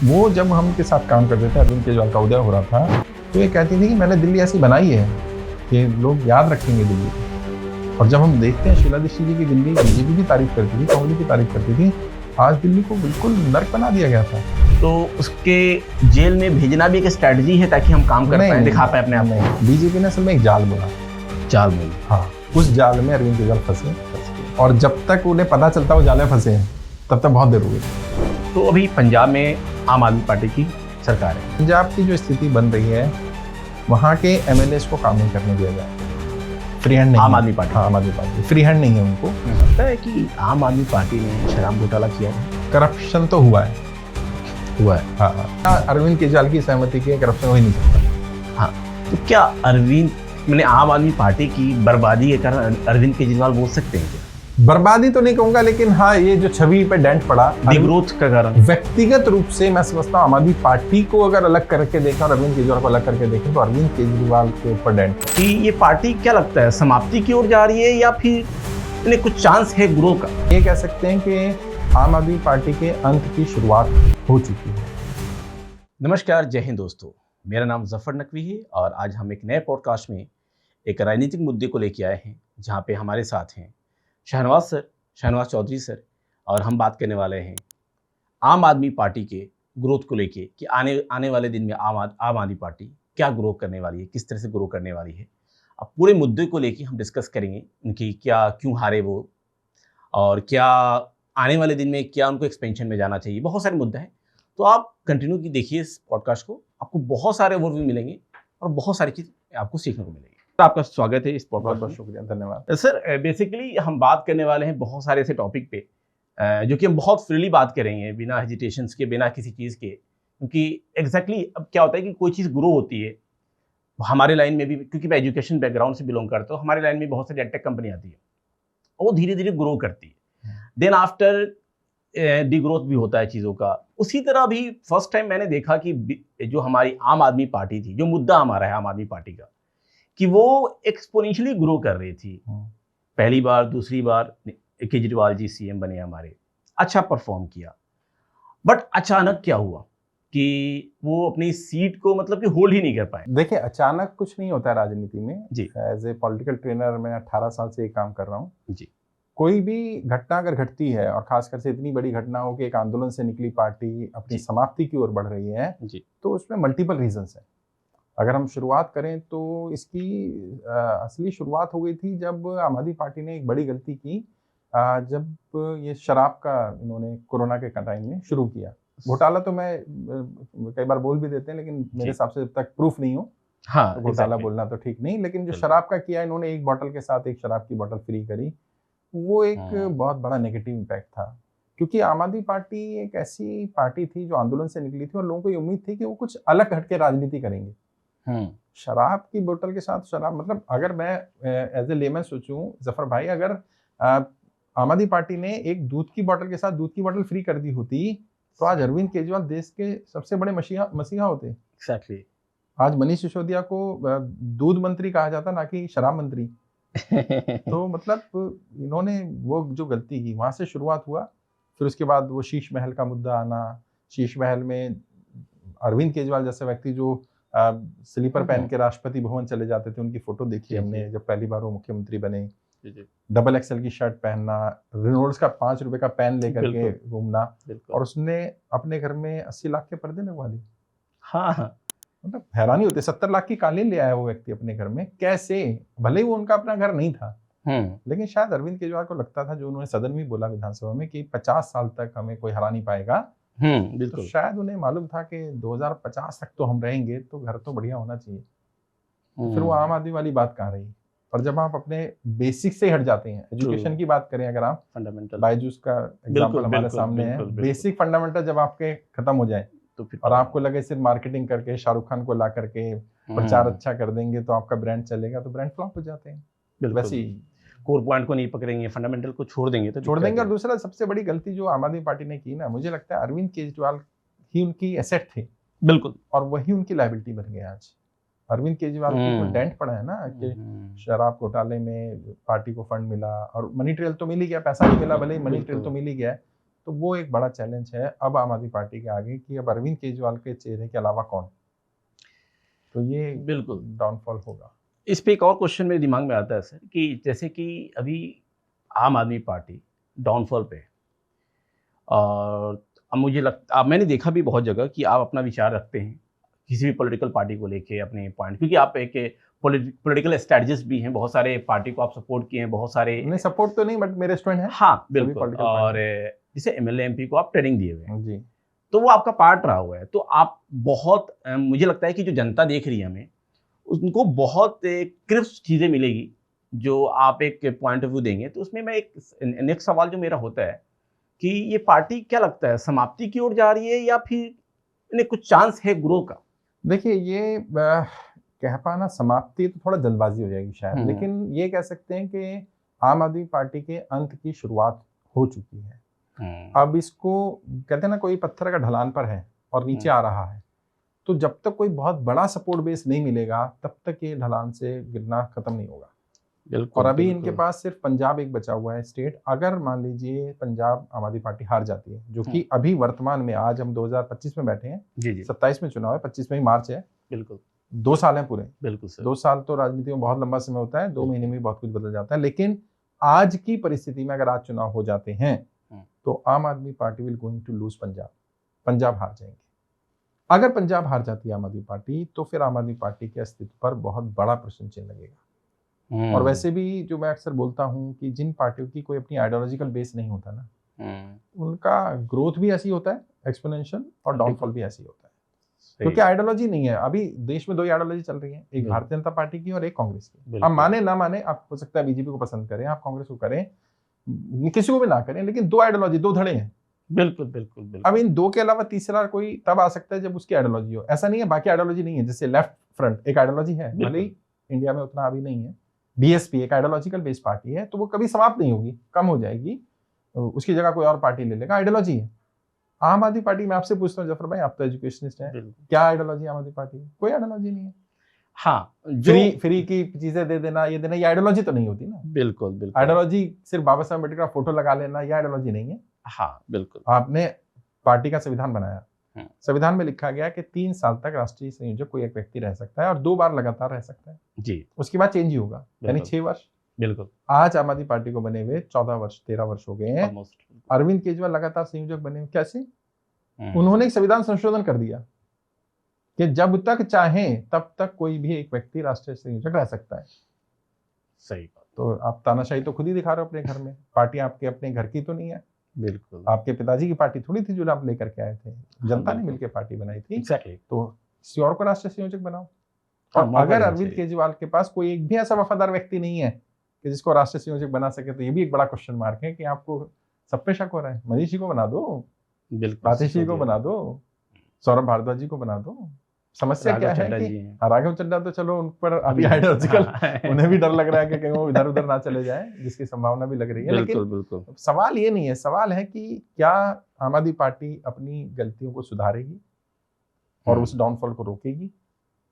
वो जब हम के साथ काम करते थे, अरविंद केजरीवाल का उदय हो रहा था, तो ये कहती थी कि मैंने दिल्ली ऐसी बनाई है कि लोग याद रखेंगे दिल्ली को। और जब हम देखते हैं शीला दीक्षित जी की दिल्ली, बीजेपी भी तारीफ करती थी, कांग्रेस भी तारीफ करती थी, आज दिल्ली को बिल्कुल नर्क बना दिया गया था। तो उसके जेल में भेजना भी एक स्ट्रैटेजी है ताकि हम काम कर पाए, दिखा पाए अपने आप में। बीजेपी ने असल में एक जाल बोला, जाल में। हाँ, उस जाल में अरविंद केजरीवाल फंसे, और जब तक उन्हें पता चलता वो जाल में फंसे हैं तब तक बहुत देर हो गई। तो अभी पंजाब में आम आदमी पार्टी की सरकार है। पंजाब की जो स्थिति बन रही है, वहाँ के एमएलएस को काम नहीं करने दिया जाए, फ्री हैंड नहीं। आम आदमी पार्टी, हाँ, आम आदमी पार्टी फ्री हैंड नहीं है उनको। लगता है कि आम आदमी पार्टी ने शराब घोटाला किया है, करप्शन तो हुआ है। हाँ, अरविंद केजरीवाल की सहमति के करप्शन हो ही नहीं सकता। हाँ, तो क्या मैंने आम आदमी पार्टी की बर्बादी के कारण अरविंद केजरीवाल बोल सकते हैं क्या? बर्बादी तो नहीं कहूंगा, लेकिन हाँ, ये जो छवि पे डेंट पड़ा, डिग्रोथ का कारण। व्यक्तिगत रूप से मैं समझता हूँ आम आदमी पार्टी को अगर अलग करके देखें और अरविंद केजरीवाल को अलग करके देखें तो अरविंद केजरीवाल के ऊपर डेंट है। कि ये पार्टी क्या लगता है समाप्ति की ओर जा रही है या फिर इन्हें कुछ चांस है ग्रो का? ये कह सकते हैं कि आम आदमी पार्टी के अंत की शुरुआत हो चुकी है। नमस्कार, जय हिंद दोस्तों, मेरा नाम जफर नकवी है और आज हम एक नए पॉडकास्ट में एक राजनीतिक मुद्दे को लेके आए हैं, जहाँ पे हमारे साथ हैं शहनवाज चौधरी सर, और हम बात करने वाले हैं आम आदमी पार्टी के ग्रोथ को लेके कि आने वाले दिन में आम आदमी पार्टी क्या ग्रो करने वाली है, किस तरह से ग्रो करने वाली है। अब पूरे मुद्दे को लेके हम डिस्कस करेंगे, उनकी क्यों हारे वो, और क्या आने वाले दिन में क्या उनको एक्सपेंशन में जाना चाहिए। बहुत सारे मुद्दे हैं, तो आप कंटिन्यू की देखिए इस पॉडकास्ट को, आपको बहुत सारे ओवरव्यू मिलेंगे और बहुत सारी चीज़ आपको सीखने को मिलेगी। तो आपका स्वागत है इस पॉडकास्ट। बहुत शुक्रिया, धन्यवाद सर। बेसिकली हम बात करने वाले हैं बहुत सारे ऐसे टॉपिक पे जो कि हम बहुत फ्रीली बात करेंगे, बिना हेजिटेशंस के, बिना किसी चीज़ के, क्योंकि एग्जैक्टली अब क्या होता है कि कोई चीज़ ग्रो होती है हमारे लाइन में भी, क्योंकि मैं एजुकेशन बैकग्राउंड से बिलोंग करता हूँ, हमारे लाइन में बहुत सारी एडटेक कंपनी आती है और वो धीरे धीरे ग्रो करती है, देन आफ्टर डिग्रोथ भी होता है चीज़ों का। उसी तरह भी फर्स्ट टाइम मैंने देखा कि जो हमारी आम आदमी पार्टी थी, जो मुद्दा हमारा है आम आदमी पार्टी का, कि वो एक्सपोनेंशियली ग्रो कर रही थी। पहली बार, दूसरी बार केजरीवाल जी सीएम बने हमारे, अच्छा परफॉर्म किया, बट अचानक क्या हुआ कि वो अपनी सीट को मतलब कि होल्ड ही नहीं कर पाए। देखिए, अचानक कुछ नहीं होता है राजनीति में जी। एज ए पॉलिटिकल ट्रेनर मैं 18 साल से ये काम कर रहा हूँ जी। कोई भी घटना अगर घटती है और खासकर से इतनी बड़ी घटना हो कि एक आंदोलन से निकली पार्टी अपनी समाप्ति की ओर बढ़ रही है जी, तो उसमें मल्टीपल रीजंस हैं। अगर हम शुरुआत करें तो इसकी असली शुरुआत हो गई थी जब आम आदमी पार्टी ने एक बड़ी गलती की, जब ये शराब का इन्होंने कोरोना के टाइम में शुरू किया। घोटाला तो मैं कई बार बोल भी देते हैं, लेकिन मेरे हिसाब से जब तक प्रूफ नहीं हो, हाँ, तो घोटाला बोलना तो ठीक नहीं। लेकिन जो शराब का किया इन्होंने, एक बोतल के साथ एक शराब की बोतल फ्री करी, वो एक बहुत बड़ा नेगेटिव इम्पैक्ट था। क्योंकि आम आदमी पार्टी एक ऐसी पार्टी थी जो आंदोलन से निकली थी और लोगों को ये उम्मीद थी कि वो कुछ अलग हटके राजनीति करेंगे। शराब की बोतल के साथ शराब, मतलब अगर मैं एज ए लेमैन सोचूं जफर भाई, अगर आम आदमी पार्टी ने एक दूध की बोतल के साथ दूध की बोतल फ्री कर दी होती तो आज अरविंद केजरीवाल देश के सबसे बड़े मसीहा होते। एग्जैक्टली। आज मनीष सिसोदिया को दूध मंत्री कहा जाता, ना कि शराब मंत्री। तो मतलब इन्होंने वो जो गलती की, वहां से शुरुआत हुआ। फिर उसके बाद वो शीश महल का मुद्दा आना, शीश महल में अरविंद केजरीवाल जैसे व्यक्ति जो स्लीपर पहन के राष्ट्रपति भवन चले जाते थे, उनकी फोटो देखी हमने जब पहली बार वो मुख्यमंत्री बने। डबल एक्सएल की शर्ट पहनना, रेनॉल्ड्स का 5 रुपए का पेन लेकर के घूमना, और उसने अपने घर में 80 लाख के पर्दे लगवा लिए। हाँ, मतलब हैरानी होती है, 70 लाख की कालीन ले आया वो व्यक्ति अपने घर में, कैसे? भले ही वो उनका अपना घर नहीं था, लेकिन शायद अरविंद केजरीवाल को लगता था, जो उन्होंने सदन में बोला विधानसभा में, कि 50 साल तक हमें कोई हरा नहीं पाएगा। तो शायद उन्हें मालूम था कि 2050 तक तो हम रहेंगे, तो घर तो बढ़िया होना चाहिए। तो फिर वो आम आदमी वाली बात कहाँ रही। और जब आप अपने बेसिक से हट जाते हैं, एजुकेशन की बात करें, अगर आप फंडामेंटल, बायजूस का एग्जांपल हमारे सामने है, बेसिक फंडामेंटल जब आपके खत्म हो जाए तो फिर और आपको लगे सिर्फ मार्केटिंग करके शाहरुख खान को ला करके प्रचार अच्छा कर देंगे तो आपका ब्रांड चलेगा, तो ब्रांड फ्लॉप हो जाते हैं। वैसे ही कोर पॉइंट को नहीं पकड़ेंगे, फंडामेंटल को छोड़ देंगे तो छोड़ देंगे। और दूसरा सबसे बड़ी गलती जो आम आदमी पार्टी ने की ना, मुझे लगता है अरविंद केजरीवाल ही उनकी एसेट थे, बिल्कुल, और वही उनकी लायबिलिटी बन गया। आज अरविंद केजरीवाल को तो डेंट पड़ा है ना कि शराब घोटाले में पार्टी को फंड मिला, और मनी ट्रेल तो मिल ही गया, पैसा नहीं मिला भले ही, मनी ट्रेल तो मिल ही गया है। तो वो एक बड़ा चैलेंज है अब आम आदमी पार्टी के आगे कि अब अरविंद केजरीवाल के चेहरे के अलावा कौन, तो ये बिल्कुल डाउनफॉल होगा। इस पे एक और क्वेश्चन मेरे दिमाग में आता है सर कि जैसे कि अभी आम आदमी पार्टी डाउनफॉल पे है, और अब मुझे लगता, अब मैंने देखा भी बहुत जगह कि आप अपना विचार रखते हैं किसी भी पॉलिटिकल पार्टी को लेके अपने पॉइंट, क्योंकि आप एक पॉलिटिकल स्ट्रेटजिस्ट भी हैं, बहुत सारे पार्टी को आप सपोर्ट किए हैं, बहुत सारे नहीं सपोर्ट तो नहीं बट मेरे स्टूडेंट है। हाँ बिल्कुल, political और party। जैसे एमएलए एमपी को आप ट्रेनिंग दिए हुए हैं, जी तो वो आपका पार्ट रहा हुआ है, तो आप बहुत मुझे लगता है कि जो जनता देख रही है हमें, उनको बहुत क्रिस्प चीज़ें मिलेगी जो आप एक पॉइंट ऑफ व्यू देंगे। तो उसमें मैं एक नेक्स्ट सवाल जो मेरा होता है कि ये पार्टी क्या लगता है समाप्ति की ओर जा रही है या फिर इन्हें कुछ चांस है ग्रो का? देखिए ये कह पाना समाप्ति तो थोड़ा जल्दबाजी हो जाएगी शायद, लेकिन ये कह सकते हैं कि आम आदमी पार्टी के अंत की शुरुआत हो चुकी है। अब इसको कहते हैं ना, कोई पत्थर का ढलान पर है और नीचे आ रहा है, तो जब तक कोई बहुत बड़ा सपोर्ट बेस नहीं मिलेगा तब तक ये ढलान से गिरना खत्म नहीं होगा। बिल्कुल, और अभी इनके पास सिर्फ पंजाब एक बचा हुआ है स्टेट। अगर मान लीजिए पंजाब आम आदमी पार्टी हार जाती है, जो कि अभी वर्तमान में, आज हम 2025 में बैठे हैं, जी जी 27 में चुनाव है, 25 में ही मार्च है, बिल्कुल 2 साल हैं पूरे। बिल्कुल सर, 2 साल तो राजनीति में बहुत लंबा समय होता है, 2 महीने में बहुत कुछ बदल जाता है। लेकिन आज की परिस्थिति में अगर आज चुनाव हो जाते हैं तो Aam Aadmi Party will going to lose Punjab, Punjab हार जाएंगे। अगर पंजाब हार जाती है आम आदमी पार्टी, तो फिर आम आदमी पार्टी के अस्तित्व पर बहुत बड़ा प्रश्न चिन्ह लगेगा। और वैसे भी जो मैं अक्सर बोलता हूं कि जिन पार्टियों की कोई अपनी आइडियोलॉजिकल बेस नहीं होता ना, उनका ग्रोथ भी ऐसी होता है एक्सपोनेंशियल, और डाउनफॉल भी ऐसी होता है, क्योंकि आइडियोलॉजी नहीं है। अभी देश में 2 आइडियोलॉजी चल रही है, एक भारतीय जनता पार्टी की और एक कांग्रेस की। अब माने ना माने, आप हो सकता है बीजेपी को पसंद करें, आप कांग्रेस को करें, किसी को भी ना करें, लेकिन 2 आइडियोलॉजी, 2 धड़े हैं। बिल्कुल बिल्कुल बिल्कुल। अब इन 2 के अलावा तीसरा कोई तब आ सकता है जब उसकी आइडियोलॉजी हो। ऐसा नहीं है बाकी आइडियोलॉजी नहीं है, जैसे लेफ्ट फ्रंट एक आइडियोलॉजी है, भले ही इंडिया में उतना अभी नहीं है। बीएसपी एक आइडियोलॉजिकल बेस्ड पार्टी है, तो वो कभी समाप्त नहीं होगी, कम हो जाएगी, उसकी जगह कोई और पार्टी ले लेगा, आइडियोलॉजी है। आम आदमी पार्टी, मैं आपसे पूछता हूँ जफर भाई, आप तो एजुकेशनिस्ट हैं, क्या आइडियोलॉजी आम आदमी पार्टी की? कोई आइडियोलॉजी नहीं है। हाँ, फ्री की चीजें दे देना, ये देना, ये आइडियोलॉजी तो नहीं होती ना। बिल्कुल बिल्कुल। आइडियोलॉजी सिर्फ बाबा साहब अम्बेडकर का फोटो लगा लेना, ये आइडियोलॉजी नहीं है। हाँ बिल्कुल। आपने पार्टी का संविधान बनाया, संविधान में लिखा गया कि 3 साल तक राष्ट्रीय संयोजक कोई एक व्यक्ति रह सकता है और 2 बार लगातार रह सकता है जी, उसके बाद चेंज ही होगा, यानी 6 वर्ष। बिल्कुल। आज आम आदमी पार्टी को बने हुए 14 वर्ष 13 वर्ष हो गए हैं। अरविंद केजरीवाल लगातार संयोजक बने हुए, कैसे? उन्होंने एक संविधान संशोधन कर दिया कि जब तक चाहें तब तक कोई भी एक व्यक्ति राष्ट्रीय संयोजक रह सकता है। सही बात। तो आप तानाशाही तो खुद ही दिखा रहे हो अपने घर में। पार्टी आपके अपने घर की तो नहीं है। बिल्कुल। आपके पिताजी की पार्टी थोड़ी थी जो आप लेकर के आए थे, जनता ने मिलकर पार्टी बनाई थी। तो किसी और को राष्ट्रीय संयोजक बनाओ। और अगर अरविंद केजरीवाल के पास कोई एक भी ऐसा वफादार व्यक्ति नहीं है कि जिसको राष्ट्रीय संयोजक बना सके, तो ये भी एक बड़ा क्वेश्चन मार्क है कि आपको सब पे शक हो रहा है। मनीष जी को बना दो, राजेश जी को बना दो, सौरभ भारद्वाज जी को बना दो। समस्या क्या है कि राघव चड्ढा तो चलो उन पर अभी आइडियोलॉजिकल, उन्हें भी डर लग रहा है कि कहीं वो इधर उधर ना चले जाए, जिसकी संभावना भी लग रही है। लेकिन सवाल ये नहीं है, सवाल है कि क्या आम आदमी पार्टी अपनी गलतियों को सुधारेगी और उस डाउनफॉल को रोकेगी?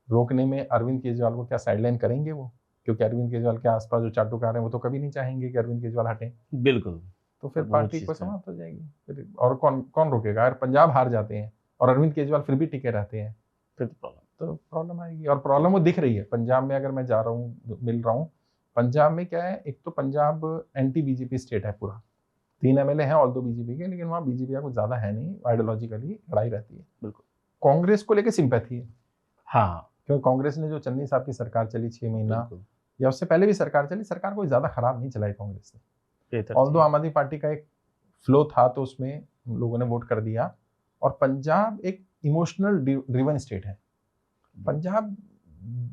रोकने में अरविंद केजरीवाल को क्या साइडलाइन करेंगे वो? क्योंकि अरविंद केजरीवाल के आसपास जो चाटुकार हैं वो तो कभी नहीं चाहेंगे कि अरविंद केजरीवाल हटें। बिल्कुल। तो फिर पार्टी को समाप्त हो जाएगी। फिर और कौन रोकेगा? अगर पंजाब हार जाते हैं और अरविंद केजरीवाल फिर भी टिके रहते हैं, फिर तो प्रॉब्लम आएगी। और प्रॉब्लम वो दिख रही है पंजाब में। अगर मैं जा रहा हूँ, मिल रहा हूँ, पंजाब में क्या है, एक तो पंजाब एंटी बीजेपी स्टेट है पूरा। 3 एमएलए हैं ऑल दो बीजेपी के, लेकिन वहाँ बीजेपी का कुछ ज्यादा है नहीं, आइडियोलॉजिकली लड़ाई रहती है। बिल्कुल। कांग्रेस को लेकर सिंपैथी है। हाँ, क्योंकि कांग्रेस ने जो चन्नी साहब की सरकार चली 6 महीना, या उससे पहले भी सरकार चली, सरकार कोई ज्यादा खराब नहीं चलाई कांग्रेस ने। ऑल्दो आम आदमी पार्टी का एक फ्लो था तो उसमें लोगों ने वोट कर दिया। और पंजाब एक इमोशनल ड्रिवन स्टेट है। पंजाब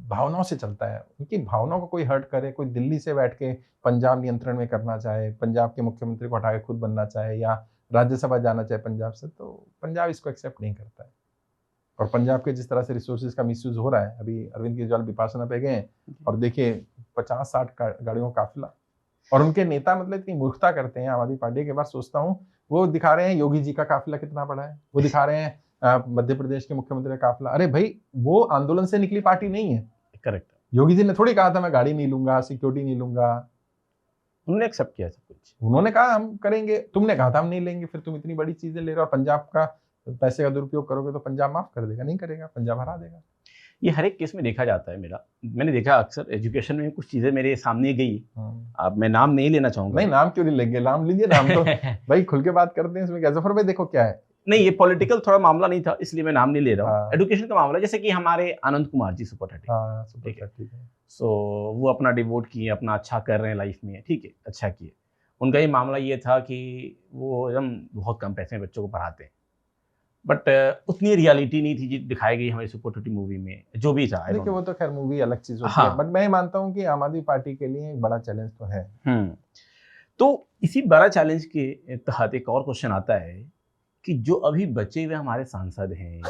भावनाओं से चलता है। उनकी भावनाओं को कोई हर्ट करे, कोई दिल्ली से बैठ के पंजाब नियंत्रण में करना चाहे, पंजाब के मुख्यमंत्री को हटा के खुद बनना चाहे, या राज्यसभा जाना चाहे पंजाब से, तो पंजाब इसको एक्सेप्ट नहीं करता है। और पंजाब के जिस तरह से रिसोर्सेज का मिसयूज हो रहा है, अभी अरविंद केजरीवाल विपासना पे गए और देखिए 50-60 गाड़ियों का काफिला, और उनके नेता मतलब इतनी मूर्खता करते हैं आम आदमी पार्टी के बाद। सोचता हूँ वो दिखा रहे हैं योगी जी का काफिला कितना बड़ा है, वो दिखा रहे हैं मध्य प्रदेश के मुख्यमंत्री का काफिला। अरे भाई, वो आंदोलन से निकली पार्टी नहीं है। करेक्ट। योगी जी ने थोड़ी कहा था मैं गाड़ी नहीं लूंगा, सिक्योरिटी नहीं लूंगा। उन्होंने एक्सेप्ट किया सब कुछ। उन्होंने कहा हम करेंगे, तुमने कहा था हम नहीं लेंगे, फिर तुम इतनी बड़ी चीजें ले रहे हो और पंजाब का पैसे का दुरुपयोग करोगे तो पंजाब माफ कर देगा? नहीं करेगा, पंजाब हरा देगा। ये हर एक केस में देखा जाता है। मैंने देखा अक्सर एजुकेशन में कुछ चीज़ें मेरे सामने गई। अब मैं नाम नहीं लेना चाहूँगा। नहीं, नाम क्यों नहीं लेंगे, नाम लीजिए, नाम तो भाई खुल के बात करते हैं इसमें क्या। जफर भाई देखो क्या है, नहीं ये पॉलिटिकल थोड़ा मामला नहीं था इसलिए मैं नाम नहीं ले रहा हूँ। एजुकेशन का मामला, जैसे कि हमारे आनंद कुमार जी सुपर 30, ठीक है। सो वो अपना डिवोट किए, अपना अच्छा कर रहे हैं लाइफ में, ठीक है, अच्छा किए। उनका ही मामला ये था कि वो एकदम बहुत कम पैसे में बच्चों को पढ़ाते हैं, बट उतनी रियलिटी नहीं थी जी दिखाई गई हमारी सुपर 30 मूवी में, जो भी था। देखिए वो तो खैर मूवी अलग चीज होती हाँ। है, बट मैं मानता हूँ कि आम आदमी पार्टी के लिए एक बड़ा चैलेंज तो है। तो इसी बड़ा चैलेंज के तहत एक और क्वेश्चन आता है कि जो अभी बचे हुए हमारे सांसद हैं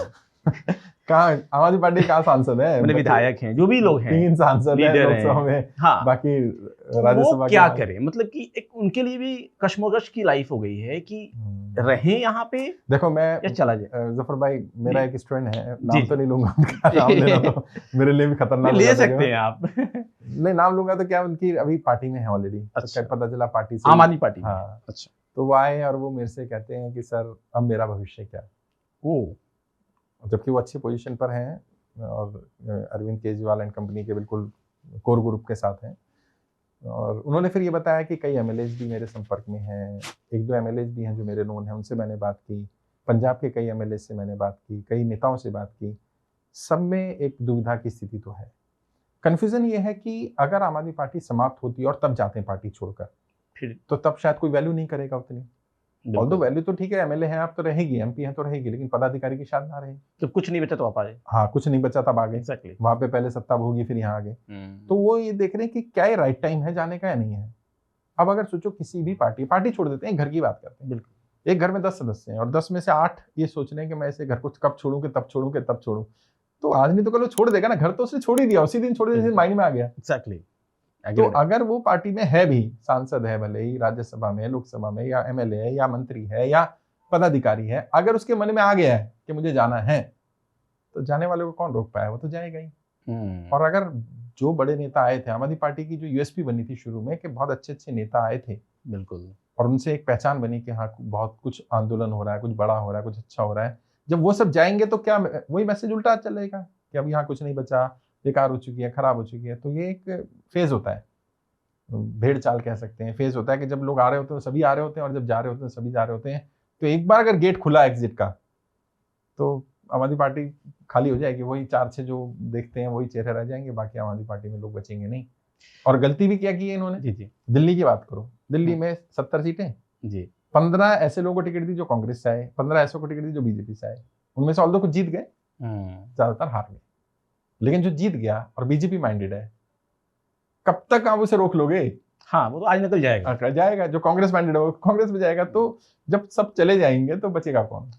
कहाँ आम आदमी पार्टी कहाँ सांसद है? मैंने विधायक हैं, जो भी लोग हैं, 3 सांसद हैं लोकसभा में, हाँ, बाकी राज्यसभा वो क्या करें? मतलब कि एक उनके लिए भी कश्मोकश की लाइफ हो गई है कि रहें यहाँ पे, देखो मैं या चला जाए। जफर भाई मेरा एक स्टूडेंट है, नाम तो नहीं लूंगा उनका, नाम लेना तो मेरे लिए भी खतरनाक ले सकते हैं आप। नहीं नाम लूंगा तो क्या, उनकी अभी पार्टी में है ऑलरेडी। अच्छा। तो पता चला पार्टी से, आम आदमी पार्टी। हाँ। अच्छा। तो वो आए और वो मेरे से कहते हैं कि सर अब मेरा भविष्य क्या। जबकि वो अच्छी पोजीशन पर हैं और अरविंद केजरीवाल एंड कंपनी के बिल्कुल कोर ग्रुप के साथ हैं। और उन्होंने फिर ये बताया कि कई एमएलएज भी मेरे संपर्क में हैं, 1-2 एमएलएज भी हैं जो मेरे नोन हैं, उनसे मैंने बात की, पंजाब के कई एमएलए से मैंने बात की, कई नेताओं से बात की। सब में एक दुविधा की स्थिति तो है। कन्फ्यूजन ये है कि अगर आम आदमी पार्टी समाप्त होती है और तब जाते हैं पार्टी छोड़कर, फिर तो तब शायद कोई वैल्यू नहीं करेगा उतनी। ऑल्दो वैल्यू तो ठीक है, एमएलए हैं आप तो रहेगी, एमपी हैं तो रहेगी, लेकिन पदाधिकारी की शायद ना रहे। तो कुछ नहीं बचा तो आप आ गए। हाँ, कुछ नहीं बचा तब आ गए। Exactly. वहां पे पहले सत्ता भोगी फिर यहाँ आ गए। तो वो ये देख रहे हैं कि क्या ये राइट टाइम है जाने का या नहीं है। अब अगर सोचो किसी भी पार्टी छोड़ देते हैं, घर की बात करते हैं, बिल्कुल एक घर में 10 सदस्य हैं और 10 में से 8 ये सोच रहे हैं कि मैं इसे घर को कब छोड़ूं कि तब छोड़ूं कि तब छोड़ूं, तो आज नहीं तो कल छोड़ देगा ना। घर तो उसने छोड़ ही दिया, उसी दिन छोड़ दिया जिस दिन माइंड में आ गया। एग्जैक्टली। तो अगर वो पार्टी में है भी, सांसद है भले ही राज्यसभा में, लोकसभा में, या एमएलए है या मंत्री है या पदाधिकारी है, अगर उसके मन में आ गया है कि मुझे जाना है, तो जाने वाले को कौन रोक पाया, वो तो जाएगा ही। और अगर जो बड़े नेता आए थे, आम आदमी पार्टी की जो यूएसपी बनी थी शुरू में कि बहुत अच्छे नेता आए थे, बिल्कुल, और उनसे एक पहचान बनी कि हाँ बहुत कुछ आंदोलन हो रहा है, कुछ बड़ा हो रहा है, कुछ अच्छा हो रहा है। जब वो सब जाएंगे तो क्या वही मैसेज उल्टा चलेगा कि अब यहाँ कुछ नहीं बचा, बेकार हो चुकी है, खराब हो चुकी है। तो ये एक फेज होता है, भेड़ चाल कह सकते हैं। फेज होता है कि जब लोग आ रहे होते हैं सभी आ रहे होते हैं, और जब जा रहे होते हैं सभी जा रहे होते हैं। तो एक बार अगर गेट खुला एग्जिट का, तो आम आदमी पार्टी खाली हो जाएगी। वही 4-6 जो देखते हैं वही चेहरे रह जाएंगे, बाकी आम आदमी पार्टी में लोग बचेंगे नहीं। और गलती भी क्या की है इन्होंने। जी। दिल्ली की बात करो, दिल्ली में 70 सीटें जी, 15 ऐसे लोगों को टिकट दी जो कांग्रेस से आए, 15 ऐसे को टिकट दी जो बीजेपी से आए। उनमें से ऑल्दो कुछ जीत गए, ज्यादातर हार गए, लेकिन जो जीत गया और बीजेपी माइंडेड है, कब तक आप उसे रोक लोगे। हाँ, वो तो आज निकल जाएगा। जो कांग्रेस माइंडेड है वो कांग्रेस में जाएगा। तो जब सब चले जाएंगे तो बचेगा कौन।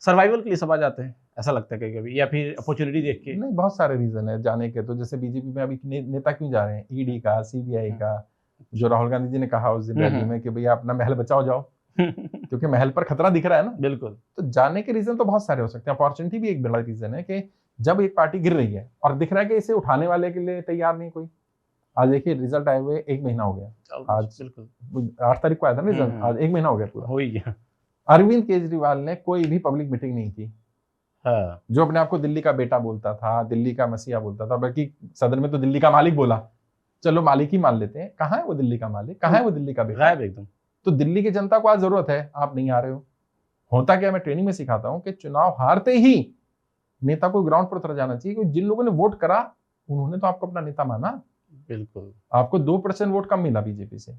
सर्वाइवल के लिए सब आ जाते हैं, ऐसा लगता है कभी, या फिर अपॉर्चुनिटी देख के। नहीं, बहुत सारे रीजन है जाने के। तो जैसे बीजेपी में अभी नेता क्यों जा रहे हैं, ईडी का, सीबीआई का, जो राहुल गांधी जी ने कहा उस दिन रैली में कि भैया अपना महल बचाओ जाओ, क्योंकि महल पर खतरा दिख रहा है ना। बिल्कुल। तो जाने के रीजन तो बहुत सारे हो सकते हैं। अपॉर्चुनिटी भी एक बड़ा रीजन है कि जब एक पार्टी गिर रही है और दिख रहा है कि इसे उठाने वाले के लिए तैयार नहीं कोई। आज देखिए रिजल्ट आए हुए 1 महीना हो गया, आज बिल्कुल 8 तारीख को आया था ना रिजल्ट, आज 1 महीना हो गया पूरा, हो ही गया। अरविंद केजरीवाल ने कोई भी पब्लिक मीटिंग नहीं की। हाँ। जो अपने आप को दिल्ली का बेटा बोलता था, दिल्ली का मसीहा बोलता था, बल्कि सदन में तो दिल्ली का मालिक बोला। चलो मालिक ही मान लेते हैं, कहाँ है वो दिल्ली का मालिक, कहाँ है वो दिल्ली का बेटा, गायब एकदम। तो दिल्ली की जनता को आज जरूरत है, आप नहीं आ रहे हो। होता क्या, मैं ट्रेनिंग में सिखाता हूँ कि चुनाव हारते ही नेता को ग्राउंड पर उतर जाना चाहिए, क्योंकि जिन लोगों ने वोट करा उन्होंने तो आपको अपना नेता माना। बिल्कुल। आपको 2% वोट कम मिला बीजेपी से,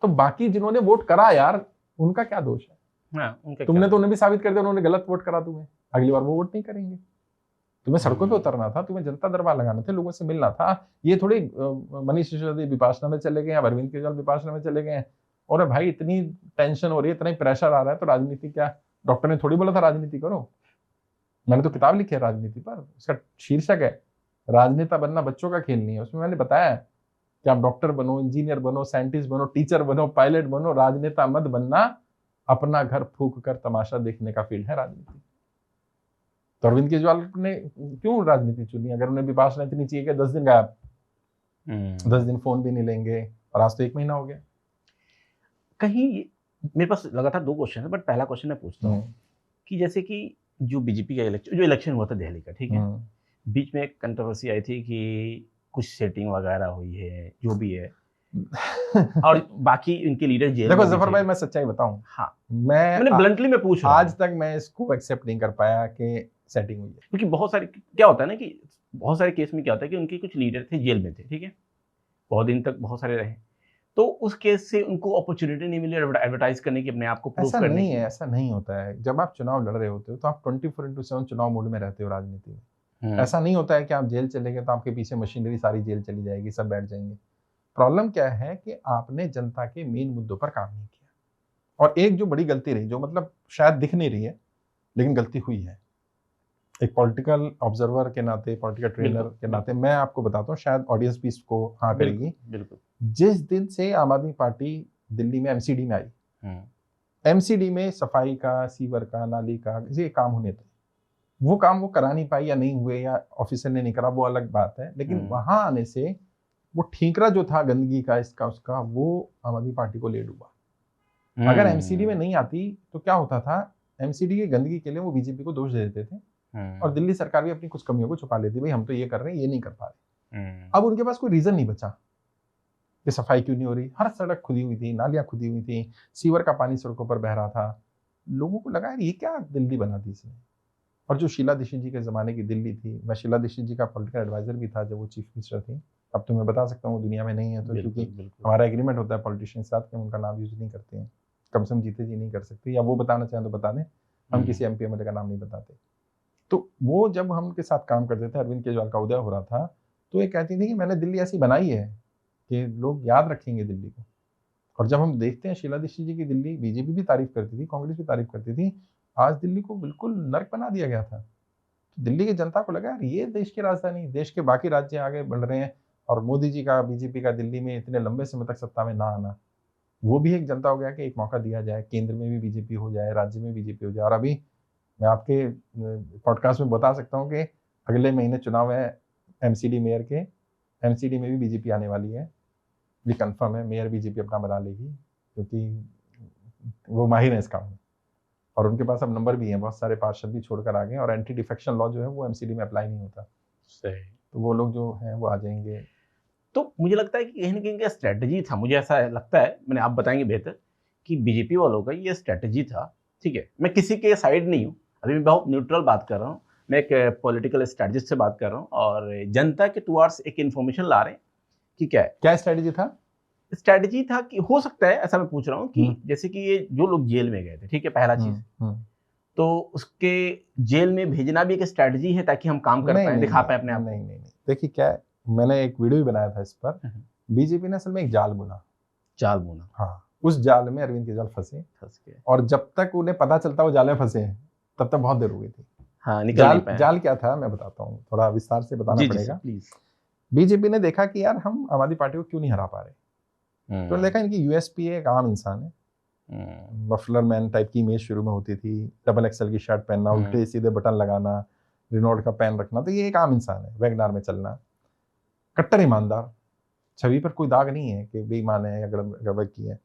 तो बाकी जिन्होंने वोट करा यार, उनका क्या दोष है। हाँ, तुमने तो उन्हें भी साबित कर दिया उन्होंने गलत वोट करा तुम्हें, अगली बार वो वोट नहीं करेंगे। तुम्हें सड़कों पे उतरना था, तुम्हें जनता दरबार लगाना था, लोगों से मिलना था। ये थोड़ी मनीष सिसोदिया विपासना में चले गए, अरविंद केजरीवाल विपासना में चले गए। और भाई इतनी टेंशन हो रही है, इतना ही प्रेशर आ रहा है, तो राजनीति क्या, डॉक्टर ने थोड़ी बोला था राजनीति करो। मैंने तो किताब लिखी है राजनीति पर, उसका शीर्षक है राजनेता बनना बच्चों का खेल नहीं है। उसमें मैंने बताया कि आप डॉक्टर बनो, इंजीनियर बनो, साइंटिस्ट बनो, टीचर बनो, पायलट बनो, राजनेता मत बनना। अपना घर फूंक कर तमाशा देखने का फील्ड है राजनीति। तो अरविंद केजरीवाल ने क्यों राजनीति चुनी, अगर उन्हें विपासना इतनी चाहिए कि 10 दिन गायब, 10 दिन फोन भी नहीं लेंगे, और आज तो 1 महीना हो गया। कहीं मेरे पास लगातार 2 क्वेश्चन है, बट पहला क्वेश्चन मैं पूछता हूँ कि जैसे कि जो बीजेपी का इलेक्शन हुआ था दिल्ली का, ठीक है? बीच में एक कंट्रोवर्सी आई थी कि कुछ सेटिंग वगैरह हुई है, जो भी है। और बाकी इनके लीडर जेल में देखो भी जफर थे। भाई, मैं सच्चाई बताऊं, हाँ, मैंने ब्लंटली मैं पूछ रहा हूँ। आज तक मैं इसको एक्सेप्ट नहीं कर पाया कि सेटिंग हुई है, क्योंकि बहुत सारे क्या होता है ना कि बहुत सारे केस में क्या होता है कि उनके कुछ लीडर थे जेल में थे, ठीक है? बहुत दिन तक बहुत सारे रहे। तो उस केस से उनको अपॉर्चुनिटी नहीं मिली एडवर्टाइज करने की, अपने आप को प्रूव ऐसा करने नहीं की। है, ऐसा नहीं होता है। जब आप चुनाव लड़ रहे होते हो तो आप 24/7 चुनाव मोड में रहते हो राजनीति में। ऐसा नहीं होता है कि आप जेल चले गए तो आपके पीछे मशीनरी सारी जेल चली जाएगी, सब बैठ जाएंगे। प्रॉब्लम क्या है कि आपने जनता के मेन मुद्दों पर काम नहीं किया। और एक जो बड़ी गलती रही, जो मतलब शायद दिख नहीं रही है लेकिन गलती हुई है, एक पॉलिटिकल ऑब्जर्वर के नाते, पॉलिटिकल ट्रेनर के नाते मैं आपको बताता हूँ, शायद ऑडियंस भी इसको हाँ करेगी। बिल्कुल। जिस दिन से आम आदमी पार्टी दिल्ली में एमसीडी में आई, एमसीडी में सफाई का, सीवर का, नाली का ये काम होने थे, वो काम वो करा नहीं पाई या नहीं हुए या ऑफिसर ने नहीं करा, वो अलग बात है। लेकिन वहां आने से वो ठीकरा जो था गंदगी का, इसका उसका, वो आम आदमी पार्टी को ले डूबा। अगर एमसीडी में नहीं आती तो क्या होता था, एमसीडी की गंदगी के लिए वो बीजेपी को दोष दे देते थे और दिल्ली सरकार भी अपनी कुछ कमियों को छुपा लेती, भाई हम तो ये कर रहे हैं, ये नहीं कर पा रहे। अब उनके पास कोई रीजन नहीं बचा कि सफाई क्यों नहीं हो रही। हर सड़क खुदी हुई थी, नालियां खुदी हुई थी, सीवर का पानी सड़कों पर बह रहा था। लोगों को लगा ये क्या दिल्ली बना दी इसने। और जो शीला दीक्षित जी के ज़माने की दिल्ली थी, मैं शीला दीक्षित जी का पॉलिटिकल एडवाइजर भी था जब वो चीफ मिनिस्टर थी। अब तो मैं बता सकता हूँ वो दुनिया में नहीं है, तो क्योंकि हमारा एग्रीमेंट होता है पॉलिटिशियन के साथ कि हम उनका नाम यूज नहीं करते हैं, कम से कम जीते जी नहीं कर सकते, या वो बताना चाहें तो बता दें, हम किसी MP MLA का नाम नहीं बताते। तो वो जब हम उनके साथ काम करते थे, अरविंद केजरीवाल का उदय हो रहा था, तो ये कहती थी कि मैंने दिल्ली ऐसी बनाई है कि लोग याद रखेंगे दिल्ली को। और जब हम देखते हैं शीला दीक्षित जी की दिल्ली, बीजेपी भी तारीफ करती थी, कांग्रेस भी तारीफ करती थी, आज दिल्ली को बिल्कुल नर्क बना दिया गया था। तो दिल्ली की जनता को लगा यार ये देश की राजधानी, देश के बाकी राज्य आगे बढ़ रहे हैं और मोदी जी का, बीजेपी का दिल्ली में इतने लंबे समय तक सत्ता में ना आना, वो भी एक जनता हो गया कि एक मौका दिया जाए, केंद्र में भी बीजेपी हो जाए, राज्य में बीजेपी हो जाए। और अभी मैं आपके पॉडकास्ट में बता सकता हूँ कि अगले महीने चुनाव है एमसीडी मेयर के, एमसीडी में भी बीजेपी आने वाली है, भी कंफर्म है, मेयर बीजेपी अपना बना लेगी क्योंकि वो माहिर है इस काम में और उनके पास अब नंबर भी है, बहुत सारे पार्षद भी छोड़कर आ गए और एंटी डिफेक्शन लॉ जो है वो एमसीडी में अप्लाई नहीं होता। सही। तो वो लोग जो हैं वो आ जाएंगे। तो मुझे लगता है कि कहीं ना कहीं का स्ट्रेटजी था, मुझे ऐसा लगता है, मैंने आप बताएंगे बेहतर, कि बीजेपी वालों का ये स्ट्रेटजी था। ठीक है, मैं किसी के साइड नहीं हूँ, अभी मैं बहुत न्यूट्रल बात कर रहा हूँ, मैं एक पॉलिटिकल स्ट्रेटजिस्ट से बात कर रहा हूँ और जनता के टुवार्ड्स एक इन्फॉर्मेशन ला रहे हैं कि क्या स्ट्रेटजी था। स्ट्रेटजी था कि हो सकता है ऐसा, मैं पूछ रहा हूँ कि जैसे कि ये जो लोग जेल में गए थे, ठीक है, पहला चीज, तो उसके जेल में भेजना भी एक स्ट्रेटजी है ताकि हम काम कर पाए, दिखा पाए अपने आप। नहीं, देखिए क्या है, मैंने एक वीडियो भी बनाया था इस पर। बीजेपी ने असल में एक जाल बुना। हाँ, उस जाल में अरविंद केजरीवाल फंस गए और जब तक उन्हें पता चलता वो जाल में फंसे हैं तब तक बहुत देर हो गई थी। हाँ, निकल नहीं पाए। जाल क्या था मैं बताता हूँ, थोड़ा विस्तार से बताना पड़ेगा। बीजेपी ने देखा कि यार हम आम आदमी पार्टी को क्यों नहीं हरा पा रहे, तो देखा इनकी यूएसपी है, एक आम इंसान है, मफलर मैन टाइप की इमेज शुरू में होती थी, डबल एक्सल की शर्ट पहनना, उल्टे सीधे बटन लगाना, रिनोल्ड का पेन रखना, तो ये एक आम इंसान है, वैगनार में चलना, कट्टर ईमानदार, छवि पर कोई दाग नहीं है कि बेईमान है या गड़बड़ की है,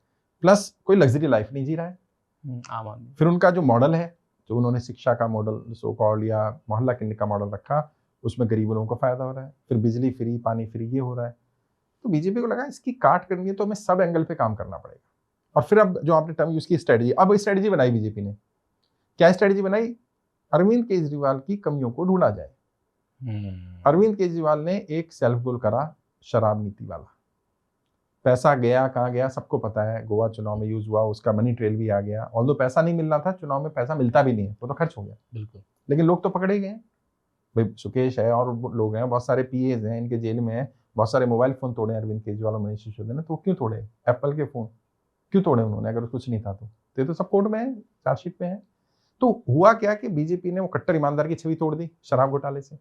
प्लस कोई लग्जरी लाइफ नहीं जी रहा है आम आदमी। फिर उनका जो मॉडल है, जो उन्होंने शिक्षा का मॉडल सो कॉल्ड या मोहल्ला क्लिनिक का मॉडल रखा, उसमें गरीब लोगों को फायदा हो रहा है, फिर बिजली फ्री, पानी फ्री, ये हो रहा है। तो बीजेपी को लगा इसकी काट करनी है तो हमें सब एंगल पे काम करना पड़ेगा। और फिर अब जो आपने टर्म यूज की स्ट्रेटजी, अब स्ट्रेटजी बनाई बीजेपी ने, क्या स्ट्रेटजी बनाई, अरविंद केजरीवाल की कमियों को ढूंढा जाए। अरविंद केजरीवाल ने एक सेल्फ गोल करा, शराब नीति वाला। पैसा गया कहाँ गया सबको पता है, गोवा चुनाव में यूज हुआ, उसका मनी ट्रेल भी आ गया, ऑल्दो पैसा नहीं मिल रहा था, चुनाव में पैसा मिलता भी नहीं है, वो तो खर्च हो गया बिल्कुल, लेकिन लोग तो पकड़े गए। भाई सुकेश है और लोग हैं, बहुत सारे PAs हैं इनके जेल में हैं, बहुत सारे मोबाइल फोन तोड़े अरविंद केजरीवाल और मनीष सिसोदिया ने, तो क्यों तोड़े, एप्पल के फोन क्यों तोड़े उन्होंने, अगर कुछ नहीं था तो सब कोर्ट में है, चार्जशीट में है। तो हुआ क्या कि बीजेपी ने वो कट्टर ईमानदार की छवि तोड़ दी शराब घोटाले से।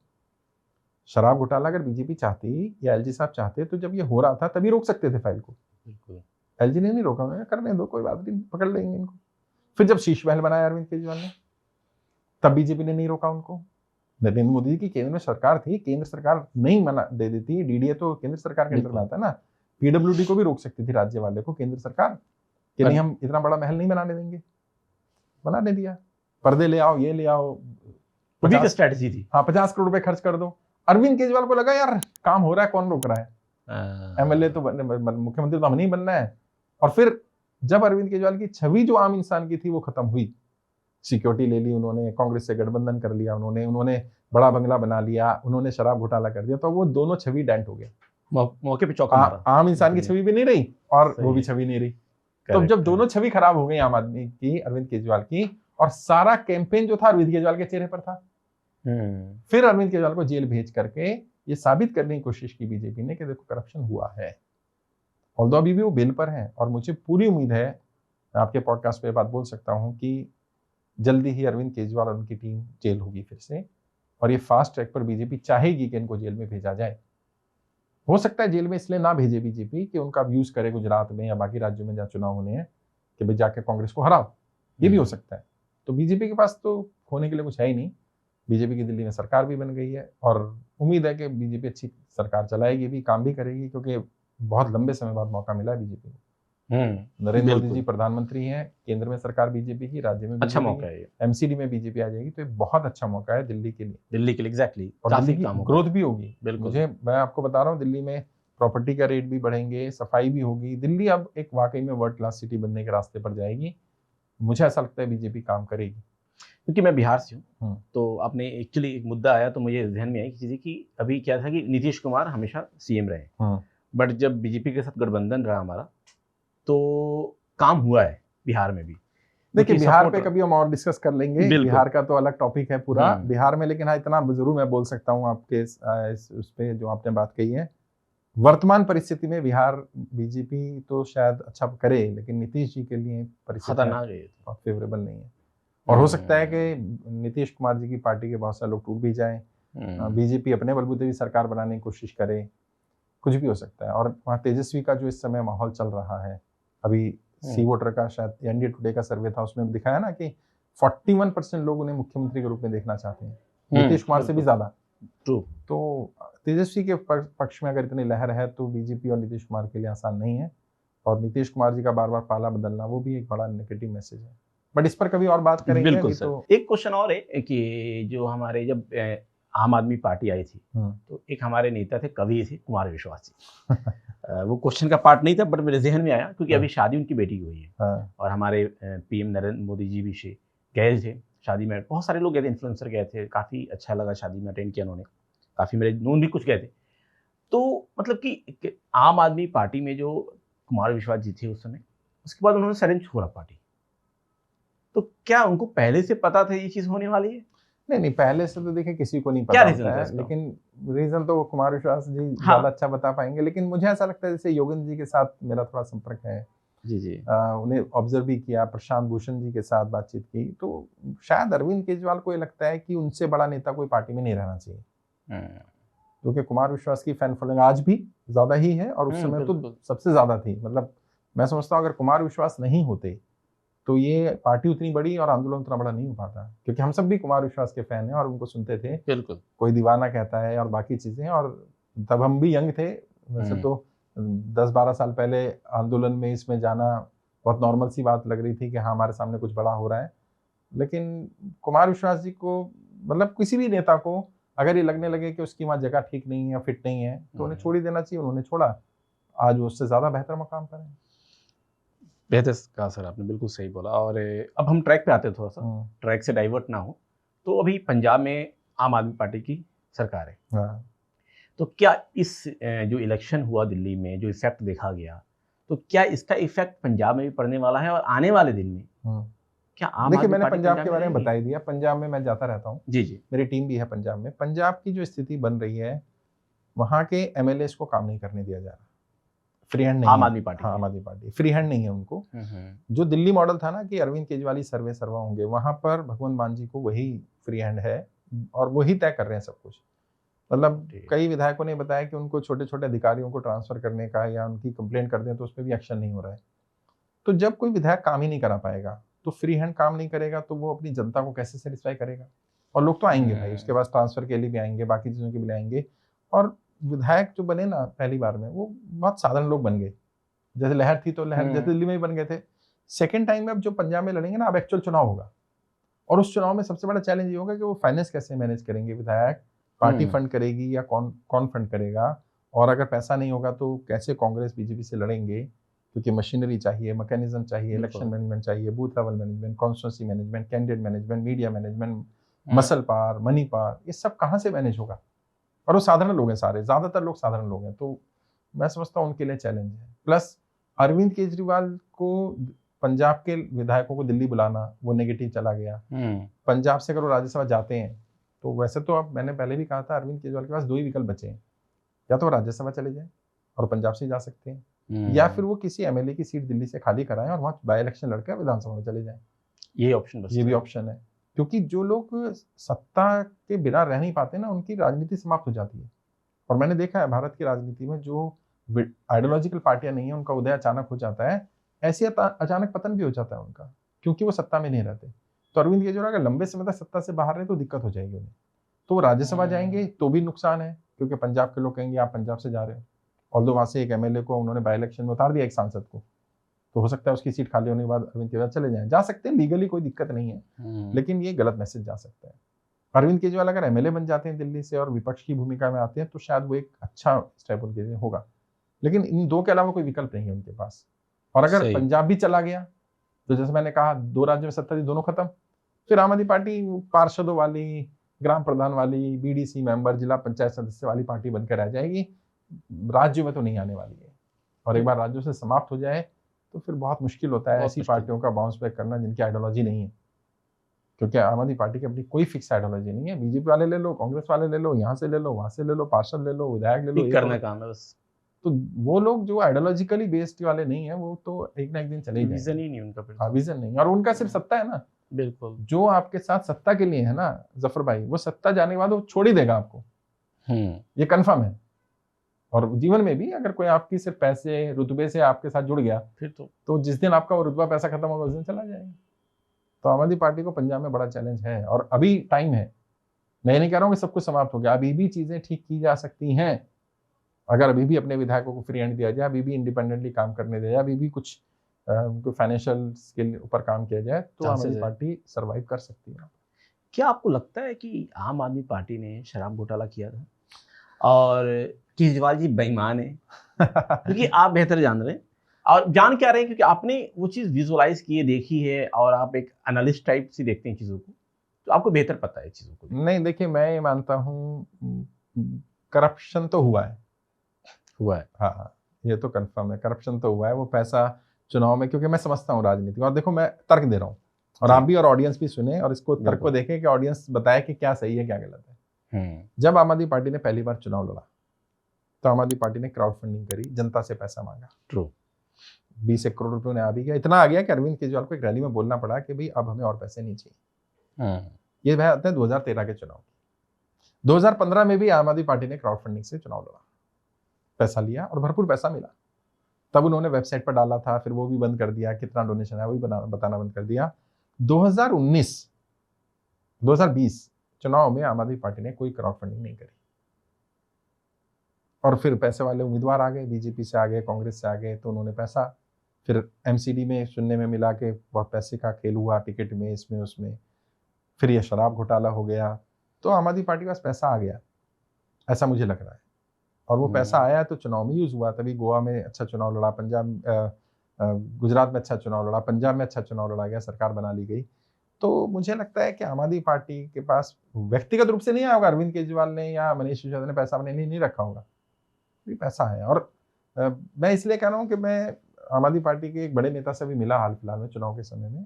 शराब घोटाला अगर बीजेपी चाहती या LG साहब चाहते तो जब ये हो रहा था तभी रोक सकते थे फाइल को, LG ने नहीं रोका, उन्होंने करने दो, कोई बात नहीं, पकड़ लेंगे इनको। फिर जब शीश महल बनाया अरविंद केजरीवाल ने, तब बीजेपी ने नहीं रोका उनको। नरेंद्र मोदी की केंद्र में सरकार थी, केंद्र सरकार नहीं मना दे देती, DDA तो केंद्र सरकार के अंदर में आता है ना, PWD को भी रोक सकती थी राज्य वाले को केंद्र सरकार, कि नहीं हम इतना बड़ा महल नहीं बनाने देंगे, बनाने दिया। पर्दे ले आओ, ये ले आओ, वो भी एक स्ट्रेटजी थी। हाँ, 50 करोड़ रुपए खर्च कर दो। अरविंद केजरीवाल को लगा यार काम हो रहा है, कौन रोक रहा है, एमएलए तो मुख्यमंत्री तो हम नहीं बनना है। और फिर जब अरविंद केजरीवाल की छवि जो आम इंसान की थी वो खत्म हुई, सिक्योरिटी ले ली उन्होंने, कांग्रेस से गठबंधन कर लिया उन्होंने बड़ा बंगला बना लिया, उन्होंने शराब घोटाला कर दिया, तो वो दोनों छवि डेंट हो गए। मौके पे चौका मारा। आम इंसान की छवि भी नहीं रही और वो भी छवि नहीं रही। तो जब दोनों छवि खराब हो गई आम आदमी की, अरविंद केजरीवाल की, और सारा कैंपेन जो था अरविंद केजरीवाल के चेहरे पर था, फिर अरविंद केजरीवाल को जेल भेज करके ये साबित करने की कोशिश की बीजेपी ने कि देखो करप्शन हुआ है। ऑल्दो अभी भी वो बेल पर है और मुझे पूरी उम्मीद है, मैं आपके पॉडकास्ट पे बात बोल सकता हूं कि जल्दी ही अरविंद केजरीवाल और उनकी टीम जेल होगी फिर से, और ये फास्ट ट्रैक पर बीजेपी चाहेगी कि इनको जेल में भेजा जाए। हो सकता है जेल में इसलिए ना भेजे बीजेपी कि उनका यूज करे गुजरात में या बाकी राज्यों में जहाँ चुनाव होने हैं कि भाई जाके कांग्रेस को हराओ, ये भी हो सकता है। तो बीजेपी के पास तो खोने के लिए कुछ है ही नहीं। बीजेपी की दिल्ली में सरकार भी बन गई है और उम्मीद है कि बीजेपी अच्छी सरकार चलाएगी भी, काम भी करेगी, क्योंकि बहुत लंबे समय बाद मौका मिला है बीजेपी को। नरेंद्र मोदी जी प्रधानमंत्री हैं, केंद्र में सरकार बीजेपी की, राज्य में अच्छा मौका है, एमसीडी में बीजेपी आ जाएगी, तो ये बहुत अच्छा मौका है दिल्ली के लिए, एग्जैक्टली। और दिल्ली की ग्रोथ भी होगी। मैं आपको बता रहा हूँ, दिल्ली में प्रॉपर्टी का रेट भी बढ़ेंगे, सफाई भी होगी। दिल्ली अब एक वाकई में वर्ल्ड क्लास सिटी बनने के रास्ते पर जाएगी। मुझे ऐसा लगता है बीजेपी काम करेगी। क्योंकि मैं बिहार से हूँ, तो आपने एक्चुअली एक मुद्दा आया तो मुझे ध्यान में आई कि अभी क्या था कि नीतीश कुमार हमेशा सीएम रहे, बट जब बीजेपी के साथ गठबंधन रहा हमारा तो काम हुआ है बिहार में भी। देखिए बिहार पे कभी हम और डिस्कस कर लेंगे, बिहार का तो अलग टॉपिक है पूरा बिहार में, लेकिन हाँ इतना जरूर मैं बोल सकता हूँ आपके उस पे जो आपने बात कही है, वर्तमान परिस्थिति में बिहार बीजेपी तो शायद अच्छा करे, लेकिन नीतीश जी के लिए परिस्थिति फेवरेबल नहीं है। और हो सकता है कि नीतीश कुमार जी की पार्टी के बहुत सारे लोग टूट भी जाएं, बीजेपी अपने बलबूते भी सरकार बनाने की कोशिश करे, कुछ भी हो सकता है। और वहाँ तेजस्वी का जो इस समय माहौल चल रहा है, अभी सी वोटर का शायद इंडिया टुडे का सर्वे था, उसमें दिखाया ना कि 41% लोग उन्हें मुख्यमंत्री के रूप में देखना चाहते हैं, नीतीश कुमार से भी ज्यादा। तो तेजस्वी के पक्ष में अगर इतनी लहर है तो बीजेपी और नीतीश कुमार के लिए आसान नहीं है, और नीतीश कुमार जी का बार बार पाला बदलना वो भी एक बड़ा नेगेटिव मैसेज है। बट इस पर कभी और बात करेंगे। बिल्कुल सर। तो एक क्वेश्चन और है कि जो हमारे जब आम आदमी पार्टी आई थी तो एक हमारे नेता थे, कवि थे कुमार विश्वास जी। वो क्वेश्चन का पार्ट नहीं था बट मेरे जहन में आया क्योंकि अभी शादी उनकी बेटी की हुई है, और हमारे पीएम नरेंद्र मोदी जी भी गए थे शादी में, बहुत सारे लोग गए थे, इन्फ्लुएंसर गए थे, काफ़ी अच्छा लगा, शादी में अटेंड किया उन्होंने, काफ़ी मेरे नोन भी कुछ गए थे। तो मतलब कि आम आदमी पार्टी में जो कुमार विश्वास जी थे उस समय, उसके बाद उन्होंने सरेंज छोड़ा पार्टी, तो क्या उनको पहले से पता था ये चीज़ होने वाली है? नहीं, पहले से तो देखिए किसी को नहीं पता होता है, लेकिन रीजन तो कुमार विश्वास जी ज्यादा अच्छा बता पाएंगे। लेकिन मुझे ऐसा लगता है जैसे योगेंद्र जी के साथ मेरा थोड़ा संपर्क है, जी उन्हें ऑब्जर्व भी किया, प्रशांत भूषण जी के साथ बातचीत की, तो शायद अरविंद केजरीवाल को ये लगता है कि उनसे बड़ा नेता कोई पार्टी में नहीं रहना चाहिए, क्योंकि कुमार विश्वास की फैन फॉलोइंग आज भी ज्यादा ही है और उस समय तो सबसे ज्यादा थी। मतलब मैं समझता हूँ अगर कुमार विश्वास नहीं होते तो ये पार्टी उतनी बड़ी और आंदोलन उतना बड़ा नहीं हो पाता, क्योंकि हम सब भी कुमार विश्वास के फैन हैं और उनको सुनते थे। बिल्कुल, कोई दीवाना कहता है और बाकी चीजें, और तब हम भी यंग थे, वैसे तो 10-12 साल पहले आंदोलन में इसमें जाना बहुत नॉर्मल सी बात लग रही थी कि हाँ हमारे सामने कुछ बड़ा हो रहा है। लेकिन कुमार विश्वास जी को, मतलब किसी भी नेता को अगर ये लगने लगे कि उसकी वहाँ जगह ठीक नहीं है, फिट नहीं है, तो उन्हें छोड़ ही देना चाहिए। उन्होंने छोड़ा, आज वो उससे ज्यादा बेहतर मकाम पर है। बेहतर कहा सर आपने, बिल्कुल सही बोला। और अब हम ट्रैक पे आते हैं, थोड़ा सा ट्रैक से डाइवर्ट ना हो, तो अभी पंजाब में आम आदमी पार्टी की सरकार है, तो क्या इस जो इलेक्शन हुआ दिल्ली में, जो इफेक्ट देखा गया, तो क्या इसका इफेक्ट पंजाब में भी पड़ने वाला है? और आने वाले दिन में क्या आम देखिए मैंने पंजाब के बारे में बता ही दिया, पंजाब में मैं जाता रहता हूँ, जी मेरी टीम भी है पंजाब में। पंजाब की जो स्थिति बन रही है, वहाँ के एमएलए को काम नहीं करने दिया जा रहा, फ्री हैंड नहीं, आम आदमी पार्टी, हाँ आम आदमी पार्टी फ्री हैंड नहीं है उनको। जो दिल्ली मॉडल था ना कि अरविंद केजरीवाल ही सर्वे सर्वा होंगे, वहां पर भगवंत मान जी को वही फ्री हैंड है और वही तय कर रहे हैं सब कुछ। मतलब कई विधायकों ने बताया कि उनको छोटे छोटे अधिकारियों को ट्रांसफर करने का या उनकी कंप्लेंट कर दें तो उसमें भी एक्शन नहीं हो रहा है। तो जब कोई विधायक काम ही नहीं करा पाएगा, तो फ्री हैंड काम नहीं करेगा, तो वो अपनी जनता को कैसे सेटिस्फाई करेगा? और लोग तो आएंगे भाई, उसके बाद ट्रांसफर के लिए भी आएंगे, बाकी चीजों के लिए आएंगे। और विधायक जो बने ना पहली बार में, वो बहुत साधारण लोग बन गए। जैसे लहर थी तो लहर जैसे दिल्ली में ही बन गए थे, सेकेंड टाइम में अब जो पंजाब में लड़ेंगे ना, अब एक्चुअल चुनाव होगा, और उस चुनाव में सबसे बड़ा चैलेंज ये होगा कि वो फाइनेंस कैसे मैनेज करेंगे, विधायक पार्टी फंड करेगी या कौन फंड करेगा, और अगर पैसा नहीं होगा तो कैसे कांग्रेस बीजेपी से लड़ेंगे, क्योंकि मशीनरी चाहिए, मैकेनिज्म चाहिए, इलेक्शन मैनेजमेंट चाहिए, booth level management, constituency management, candidate management, media management, muscle power, money power, ये सब कहाँ से मैनेज होगा। और वो साधारण लोग हैं, सारे ज्यादातर लोग साधारण लोग हैं, तो मैं समझता हूँ उनके लिए चैलेंज है। प्लस अरविंद केजरीवाल को पंजाब के विधायकों को दिल्ली बुलाना, वो नेगेटिव चला गया। पंजाब से अगर वो राज्यसभा जाते हैं तो वैसे तो अब मैंने पहले भी कहा था, अरविंद केजरीवाल के पास दो ही विकल्प बचे हैं, या तो राज्यसभा चले जाएं और पंजाब से जा सकते हैं, या फिर वो किसी एमएलए की सीट दिल्ली से खाली कराएं और वहां बाय इलेक्शन लड़कर विधानसभा में चले जाएं। ये ऑप्शन ये भी ऑप्शन है, क्योंकि जो लोग सत्ता के बिना रह नहीं पाते ना, उनकी राजनीति समाप्त हो जाती है। और मैंने देखा है भारत की राजनीति में जो आइडियोलॉजिकल पार्टियां नहीं है, उनका उदय अचानक हो जाता है, ऐसे अचानक पतन भी हो जाता है उनका, क्योंकि वो सत्ता में नहीं रहते। तो अरविंद केजरीवाल अगर लंबे समय तक सत्ता से बाहर रहे तो दिक्कत हो जाएगी उन्हें, तो वो राज्यसभा जाएंगे तो भी नुकसान है, क्योंकि पंजाब के लोग कहेंगे आप पंजाब से जा रहे हो, और वहां से एक एमएलए को उन्होंने बाय इलेक्शन में उतार दिया, एक सांसद को, तो हो सकता है उसकी सीट खाली होने के बाद अरविंद केजरीवाल चले जाएं। जा सकते हैं, लीगली कोई दिक्कत नहीं है, लेकिन ये गलत मैसेज जा सकता है। अरविंद केजरीवाल अगर एमएलए बन जाते हैं दिल्ली से और विपक्ष की भूमिका में आते हैं तो शायद वो एक अच्छा स्टेप उनके लिए होगा, लेकिन इन दो के अलावा कोई विकल्प नहीं है उनके पास। और अगर पंजाब भी चला गया तो जैसे मैंने कहा, दो राज्यों में सत्ता थी, दोनों खत्म, फिर आम आदमी पार्टी पार्षदों वाली, ग्राम प्रधान वाली, बीडीसी मेंबर, जिला पंचायत सदस्य वाली पार्टी बनकर रह जाएगी, राज्य में तो नहीं आने वाली है। और एक बार राज्यों से समाप्त हो जाए तो फिर बहुत मुश्किल होता है ऐसी पार्टियों का बाउंस बैक करना जिनकी आइडियोलॉजी नहीं है, क्योंकि आम आदमी पार्टी की अपनी कोई फिक्स आइडियोलॉजी नहीं है। बीजेपी वाले ले लो, कांग्रेस वाले ले लो, यहाँ से ले लो, वहां से ले लो, पार्षद ले लो, विधायक ले लो, करना काम है बस। तो वो लोग जो आइडियोलॉजिकली बेस्ड वाले नहीं है, वो तो एक ना एक दिन चले जाएंगे। विजन ही नहीं उनका, फिर हाँ, विजन नहीं, और उनका सिर्फ सत्ता है ना। बिल्कुल, जो आपके साथ सत्ता के लिए है ना जफर भाई, वो सत्ता जाने के बाद वो छोड़ ही देगा आपको, ये कंफर्म है। और जीवन में भी अगर कोई आपकी सिर्फ पैसे रुतबे से आपके साथ जुड़ गया, फिर तो जिस दिन आपका वो रुतबा पैसा खत्म होगा उस दिन चला जाएगा। तो आम आदमी पार्टी को पंजाब में बड़ा चैलेंज है, और अभी टाइम है। मैं नहीं कह रहा हूँ कि सब कुछ समाप्त हो गया, अभी भी चीजें ठीक की जा सकती हैं, अगर अभी भी अपने विधायकों को फ्री हैंड दिया जाए, अभी भी इंडिपेंडेंटली काम करने दिया जाए, अभी भी कुछ फाइनेंशियल स्किल ऊपर काम किया जाए, तो आम आदमी पार्टी सर्वाइव कर सकती है। क्या आपको लगता है कि आम आदमी पार्टी ने शराब घोटाला किया था और केजरीवाल जी बेईमान है? क्योंकि आप बेहतर जान रहे हैं, और जान क्या रहे हैं, क्योंकि आपने वो चीज़ विजुअलाइज की है, देखी है, और आप एक एनालिस्ट टाइप से देखते हैं चीज़ों को, तो आपको बेहतर पता है चीज़ों को। नहीं, देखिए, मैं ये मानता हूँ करप्शन तो हुआ है। हाँ, ये तो कंफर्म है, करप्शन तो हुआ है। वो पैसा चुनाव में, क्योंकि मैं समझता हूँ राजनीति, और देखो मैं तर्क दे रहा हूँ, और आप भी और ऑडियंस भी सुने, और इसको तर्क को देखें कि ऑडियंस बताए कि क्या सही है क्या गलत है। जब आम आदमी पार्टी ने पहली बार चुनाव लड़ा तो आम आदमी पार्टी ने क्राउड फंडिंग करी, जनता से पैसा मांगा। ट्रू, 20 करोड़ रुपए ने आ भी गया, इतना आ गया कि अरविंद केजरीवाल को एक रैली में बोलना पड़ा कि भाई अब हमें और पैसे नहीं चाहिए। ये भाई आते हैं 2013 के चुनाव। 2015 में भी आम आदमी पार्टी ने क्राउड फंडिंग से चुनाव लड़ा, पैसा लिया और भरपूर पैसा मिला। तब उन्होंने वेबसाइट पर डाला था, फिर वो भी बंद कर दिया, कितना डोनेशन है वो भी बताना बंद कर दिया। 2020 चुनाव में आम आदमी पार्टी ने कोई क्राउड फंडिंग नहीं करी, और फिर पैसे वाले उम्मीदवार आ गए, बीजेपी से आ गए, कांग्रेस से आ गए, तो उन्होंने पैसा फिर एमसीडी में सुनने में मिला के बहुत पैसे का खेल हुआ, टिकट में, इसमें उसमें, फिर ये शराब घोटाला हो गया। तो आम आदमी पार्टी के पास पैसा आ गया, ऐसा मुझे लग रहा है, और वो पैसा आया तो चुनाव में यूज हुआ। तभी गोवा में अच्छा चुनाव लड़ा, गुजरात में अच्छा चुनाव लड़ा, पंजाब में अच्छा चुनाव लड़ा गया, सरकार बना ली गई। तो मुझे लगता है कि आम आदमी पार्टी के पास व्यक्तिगत रूप से नहीं आया होगा, अरविंद केजरीवाल ने या मनीष सिसोदिया ने पैसा अपने लिए नहीं रखा होगा, भी पैसा है। और मैं इसलिए कह रहा हूँ कि मैं आम आदमी पार्टी के एक बड़े नेता से भी मिला हाल फिलहाल में चुनाव के समय में,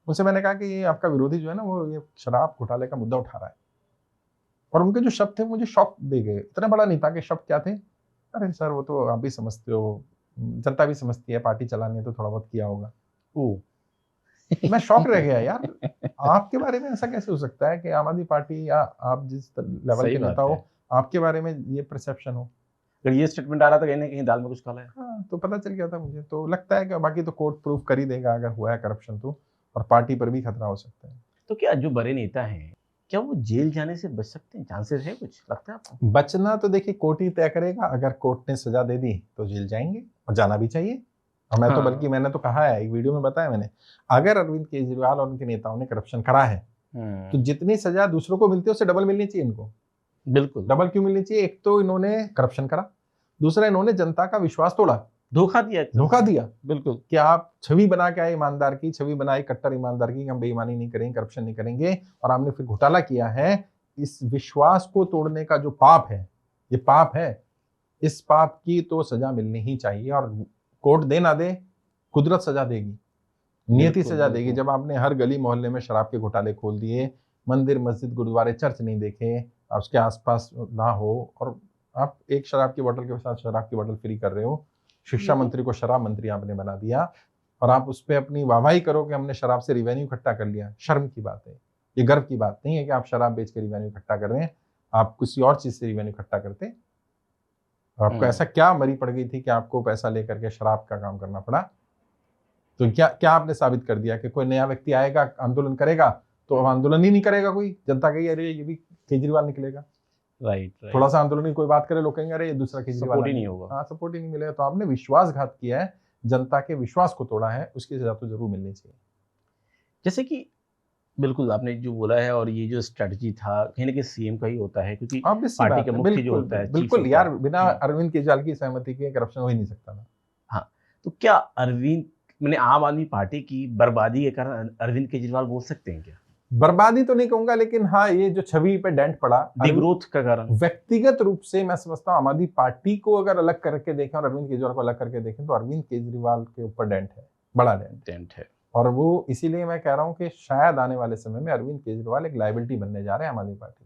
उनसे मैंने कहा कि ये आपका विरोधी जो है ना, वो ये शराब घोटाले का मुद्दा उठा रहा है, और उनके जो शब्द थे मुझे शॉक दे गए। इतने बड़ा नेता के शब्द क्या थे, अरे सर वो तो आप भी समझते हो, जनता भी समझती है, पार्टी चलानी है तो थोड़ा बहुत किया होगा। मैं शॉक रह गया यार, आपके बारे में ऐसा कैसे हो सकता है कि आम आदमी पार्टी या आप जिस लेवल के नेता हो, आपके बारे में ये परसेप्शन हो। अगर ये स्टेटमेंट आ रहा था कहीं ना कहीं दाल में कुछ काला है। हाँ, तो पता चल गया था मुझे, तो लगता है कि बाकी तो कोर्ट प्रूफ कर ही देगा अगर हुआ है करप्शन तो, और पार्टी पर भी खतरा हो सकता है। तो क्या जो बड़े नेता हैं, क्या वो जेल जाने से बच सकते हैं? चांसेस है कुछ, लगता है आपको? बचना तो देखिए कोर्ट ही तय करेगा, अगर कोर्ट ने सजा दे दी तो जेल जाएंगे, और जाना भी चाहिए। और मैं तो हाँ। बल्कि मैंने तो कहा है, एक वीडियो में बताया मैंने, अगर अरविंद केजरीवाल और उनके नेताओं ने करप्शन करा है तो जितनी सजा दूसरों को मिलती है उससे डबल मिलनी चाहिए इनको। बिल्कुल। डबल क्यों मिलनी चाहिए? एक तो इन्होंने करप्शन करा, दूसरा इन्होंने जनता का विश्वास तोड़ा, धोखा दिया। धोखा दिया। बिल्कुल। कि आप छवि बना के आए ईमानदार की, छवि बनाई कट्टर ईमानदार की, हम बेईमानी नहीं करेंगे, करप्शन नहीं करेंगे, और आपने फिर घोटाला किया है। इस विश्वास को तोड़ने का जो पाप है, ये पाप है, इस पाप की तो सजा मिलनी ही चाहिए। और कोर्ट दे ना दे, कुदरत सजा देगी, नियति सजा देगी। जब आपने हर गली मोहल्ले में शराब के घोटाले खोल दिए, मंदिर मस्जिद गुरुद्वारे चर्च नहीं देखे, उसके आसपास ना हो, और आप एक शराब की बोतल के साथ शराब की बोतल फ्री कर रहे हो, शिक्षा मंत्री को शराब मंत्री आपने बना दिया, और आप उस पर अपनी वाहवाही करो कि हमने शराब से रिवेन्यू इकट्ठा कर लिया। शर्म की बात है, ये गर्व की बात नहीं है कि आप शराब बेच के रिवेन्यू इकट्ठा कर रहे हैं, आप किसी और चीज से रिवेन्यू इकट्ठा करते। आपको ऐसा क्या मरी पड़ गई थी कि आपको पैसा लेकर के शराब का काम करना पड़ा? तो क्या क्या आपने साबित कर दिया कि कोई नया व्यक्ति आएगा आंदोलन करेगा तो अब आंदोलन ही नहीं करेगा, कोई जनता कही अरे ये भी केजरीवाल निकलेगा। राइट। थोड़ा सा आंदोलन की कोई बात करे, लोग कहेंगे अरे ये दूसरा केजरीवाल, सपोर्ट ही नहीं होगा। हाँ, सपोर्ट ही नहीं मिलेगा। तो आपने विश्वासघात किया है, जनता के विश्वास को तोड़ा है, उसकी सजा तो जरूर मिलनी चाहिए। जैसे कि बिल्कुल आपने जो बोला है, और ये जो स्ट्रेटजी था कहीं ना कहीं सीएम का ही होता है, क्योंकि पार्टी का मुख्य जो होता है, बिल्कुल यार, बिना अरविंद केजरीवाल की सहमति के करप्शन हो ही नहीं सकता ना। हाँ, तो क्या अरविंद, मैंने आम आदमी पार्टी की बर्बादी के कारण अरविंद केजरीवाल बोल सकते हैं क्या? बर्बादी तो नहीं कहूंगा, लेकिन हाँ, ये जो छवि पे डेंट पड़ा, डिग्रोथ का कारण व्यक्तिगत रूप से मैं समझता हूँ आम आदमी पार्टी को अगर अलग करके देखें और अरविंद केजरीवाल को अलग करके देखें तो अरविंद केजरीवाल के ऊपर डेंट है, बड़ा डेंट है। और वो इसीलिए मैं कह रहा हूँ कि शायद आने वाले समय में अरविंद केजरीवाल एक लायबिलिटी बनने जा रहे हैं आम आदमी पार्टी।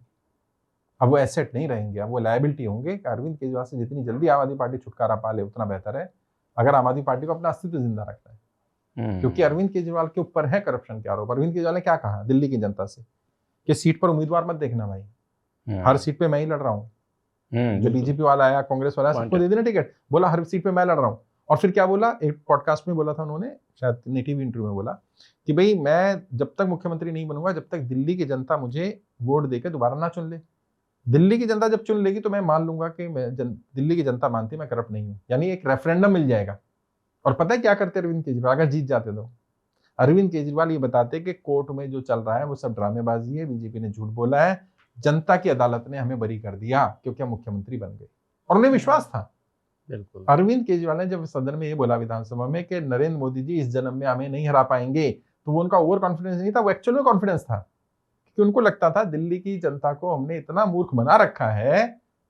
अब वो एसेट नहीं रहेंगे, अब वो लायबिलिटी होंगे। अरविंद केजरीवाल से जितनी जल्दी आम आदमी पार्टी छुटकारा पा ले उतना बेहतर है, अगर आम आदमी पार्टी को अपना अस्तित्व जिंदा रखना है। क्योंकि अरविंद केजरीवाल के ऊपर है करप्शन के आरोप। अरविंद केजरीवाल ने क्या कहा दिल्ली की जनता से कि सीट पर उम्मीदवार मत देखना भाई, हर सीट पे मैं ही लड़ रहा हूँ। जो बीजेपी वाला आया, कांग्रेस वाला, सबको दे देना टिकट, बोला हर सीट पे मैं लड़ रहा हूँ। और फिर क्या बोला, एक पॉडकास्ट में बोला था उन्होंने, शायद नेटिव इंटरव्यू में बोला कि भाई मैं जब तक मुख्यमंत्री नहीं बनूंगा, जब तक दिल्ली की जनता मुझे वोट देकर दोबारा ना चुन ले, दिल्ली की जनता जब चुन लेगी तो मैं मान लूंगा कि दिल्ली की जनता मानती है मैं करप्ट नहीं हूँ, यानी एक रेफरेंडम मिल जाएगा। और पता है क्या करते अरविंद केजरीवाल अगर जीत जाते तो? अरविंद केजरीवाल ये बताते कि कोर्ट में जो चल रहा है वो सब ड्रामेबाजी है, बीजेपी ने झूठ बोला है, जनता की अदालत ने हमें बरी कर दिया क्योंकि हम मुख्यमंत्री बन गए। और उन्हें विश्वास था। बिल्कुल। अरविंद केजरीवाल ने जब सदन में ये बोला विधानसभा में कि नरेंद्र मोदी जी इस जन्म में हमें नहीं हरा पाएंगे, तो वो उनका ओवर कॉन्फिडेंस नहीं था, वो एक्चुअल में कॉन्फिडेंस था। क्योंकि उनको लगता था दिल्ली की जनता को हमने इतना मूर्ख बना रखा है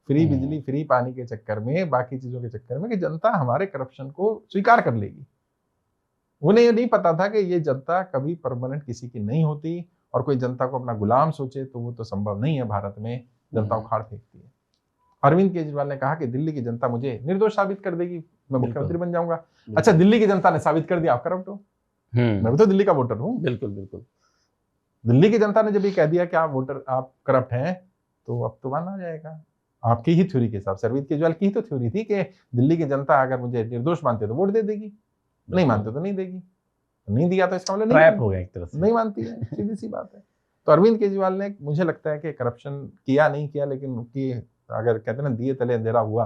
फ्री बिजली फ्री पानी के चक्कर में, बाकी चीजों के चक्कर में, कि जनता हमारे करप्शन को स्वीकार कर लेगी। उन्हें ये नहीं पता था कि ये जनता कभी परमानेंट किसी की नहीं होती, और कोई जनता को अपना गुलाम सोचे तो वो तो संभव नहीं है। भारत में जनता उखाड़ फेंकती है। अरविंद केजरीवाल ने कहा कि दिल्ली की जनता मुझे निर्दोष साबित कर देगी, मैं मुख्यमंत्री बन जाऊंगा। अच्छा, दिल्ली की जनता ने साबित कर दिया आप करप्ट हो, मैं भी तो दिल्ली का वोटर हूँ। बिल्कुल बिल्कुल। दिल्ली की जनता ने जब ये कह दिया कि आप वोटर, आप करप्ट हैं, तो अब तो माना जाएगा। आपकी ही थ्योरी के हिसाब से, अरविंद केजरीवाल की ही तो थ्योरी थी कि दिल्ली की जनता अगर मुझे निर्दोष मानते तो वोट दे देगी, नहीं मानते तो नहीं देगी। नहीं दिया तो इसका मतलब ट्रैप हो गया एक तरह से, नहीं मानती है, सीधी सी बात है। तो अरविंद केजरीवाल ने, मुझे लगता है कि करप्शन किया नहीं किया, लेकिन उनकी अगर कहते हैं ना दिए तले अंधेरा हुआ,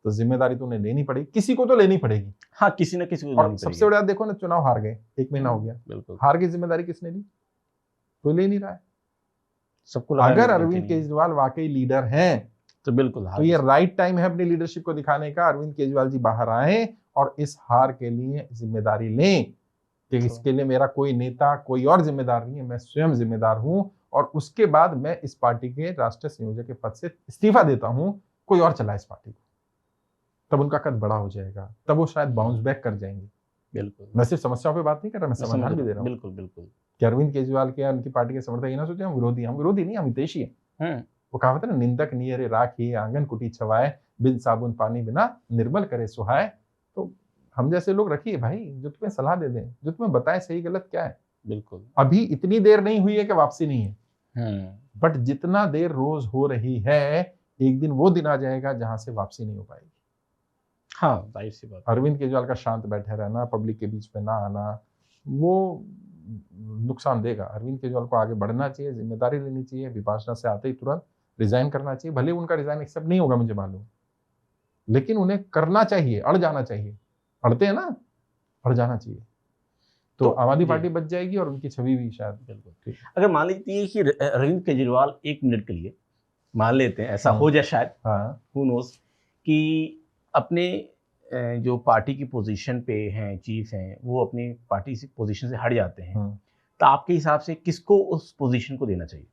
तो जिम्मेदारी तो उन्हें लेनी पड़ेगी, किसी को तो लेनी पड़ेगी। हाँ, किसी न किसी को लेनी पड़ेगी। सबसे बड़ा देखो ना, चुनाव हार गए, 1 महीना हो गया, बिल्कुल। हार की जिम्मेदारी किसने ली? कोई ले नहीं रहा है सबको। अगर अरविंद केजरीवाल वाकई लीडर हैं तो बिल्कुल, तो ये राइट टाइम है अपनी लीडरशिप को दिखाने का। अरविंद केजरीवाल जी बाहर आए और इस हार के लिए जिम्मेदारी लें कि इसके लिए मेरा कोई नेता, कोई और जिम्मेदार नहीं है, मैं स्वयं जिम्मेदार हूं। और उसके बाद मैं इस पार्टी के राष्ट्रीय संयोजक के पद से इस्तीफा देता हूं, कोई और चला इस पार्टी को, तब उनका कद बड़ा हो जाएगा, तब वो शायद बाउंस बैक कर जाएंगे। बिल्कुल। मैं सिर्फ समस्याओं पे बात नहीं कर रहा, मैं समाधान भी दे रहा हूँ। बिल्कुल बिल्कुल। कि अरविंद केजरीवाल के उनकी पार्टी के समर्थक ये ना सोचे हम विरोधी नहीं, हम हितैषी हैं। वो कहावत है ना, निंदक नियरे राखी आंगन कुटी छवाए, बिन साबुन पानी बिना निर्मल करे सुहाए। तो हम जैसे लोग रखिए भाई, जो तुम्हें सलाह दे दें, जो तुम्हें बताए सही गलत क्या है। बिल्कुल। अभी इतनी देर नहीं हुई है कि वापसी नहीं है, बट जितना देर रोज हो रही है, एक दिन वो दिन आ जाएगा जहां से वापसी नहीं हो पाएगी। हाँ, जाहिर सी बात। अरविंद केजरीवाल का शांत बैठे रहना, पब्लिक के बीच में ना आना, वो नुकसान देगा। अरविंद केजरीवाल को आगे बढ़ना चाहिए, जिम्मेदारी लेनी चाहिए, विपाशना से आते ही तुरंत रिजाइन करना चाहिए। भले उनका रिजाइन एक्सेप्ट नहीं होगा मुझे मालूम, लेकिन उन्हें करना चाहिए, अड़ जाना चाहिए। अड़ते हैं ना, और जाना चाहिए। तो आम आदमी पार्टी बच जाएगी और उनकी छवि भी शायद बिल्कुल ठीक। अगर मान लीजिए कि अरविंद केजरीवाल 1 मिनट के लिए मान लेते हैं ऐसा हो जाए शायद, हु नोस, कि अपने जो पार्टी की पोजीशन पे हैं, चीफ हैं, वो अपनी पार्टी से पोजीशन से हट जाते हैं, तो आपके हिसाब से किसको उस पोजीशन को देना चाहिए?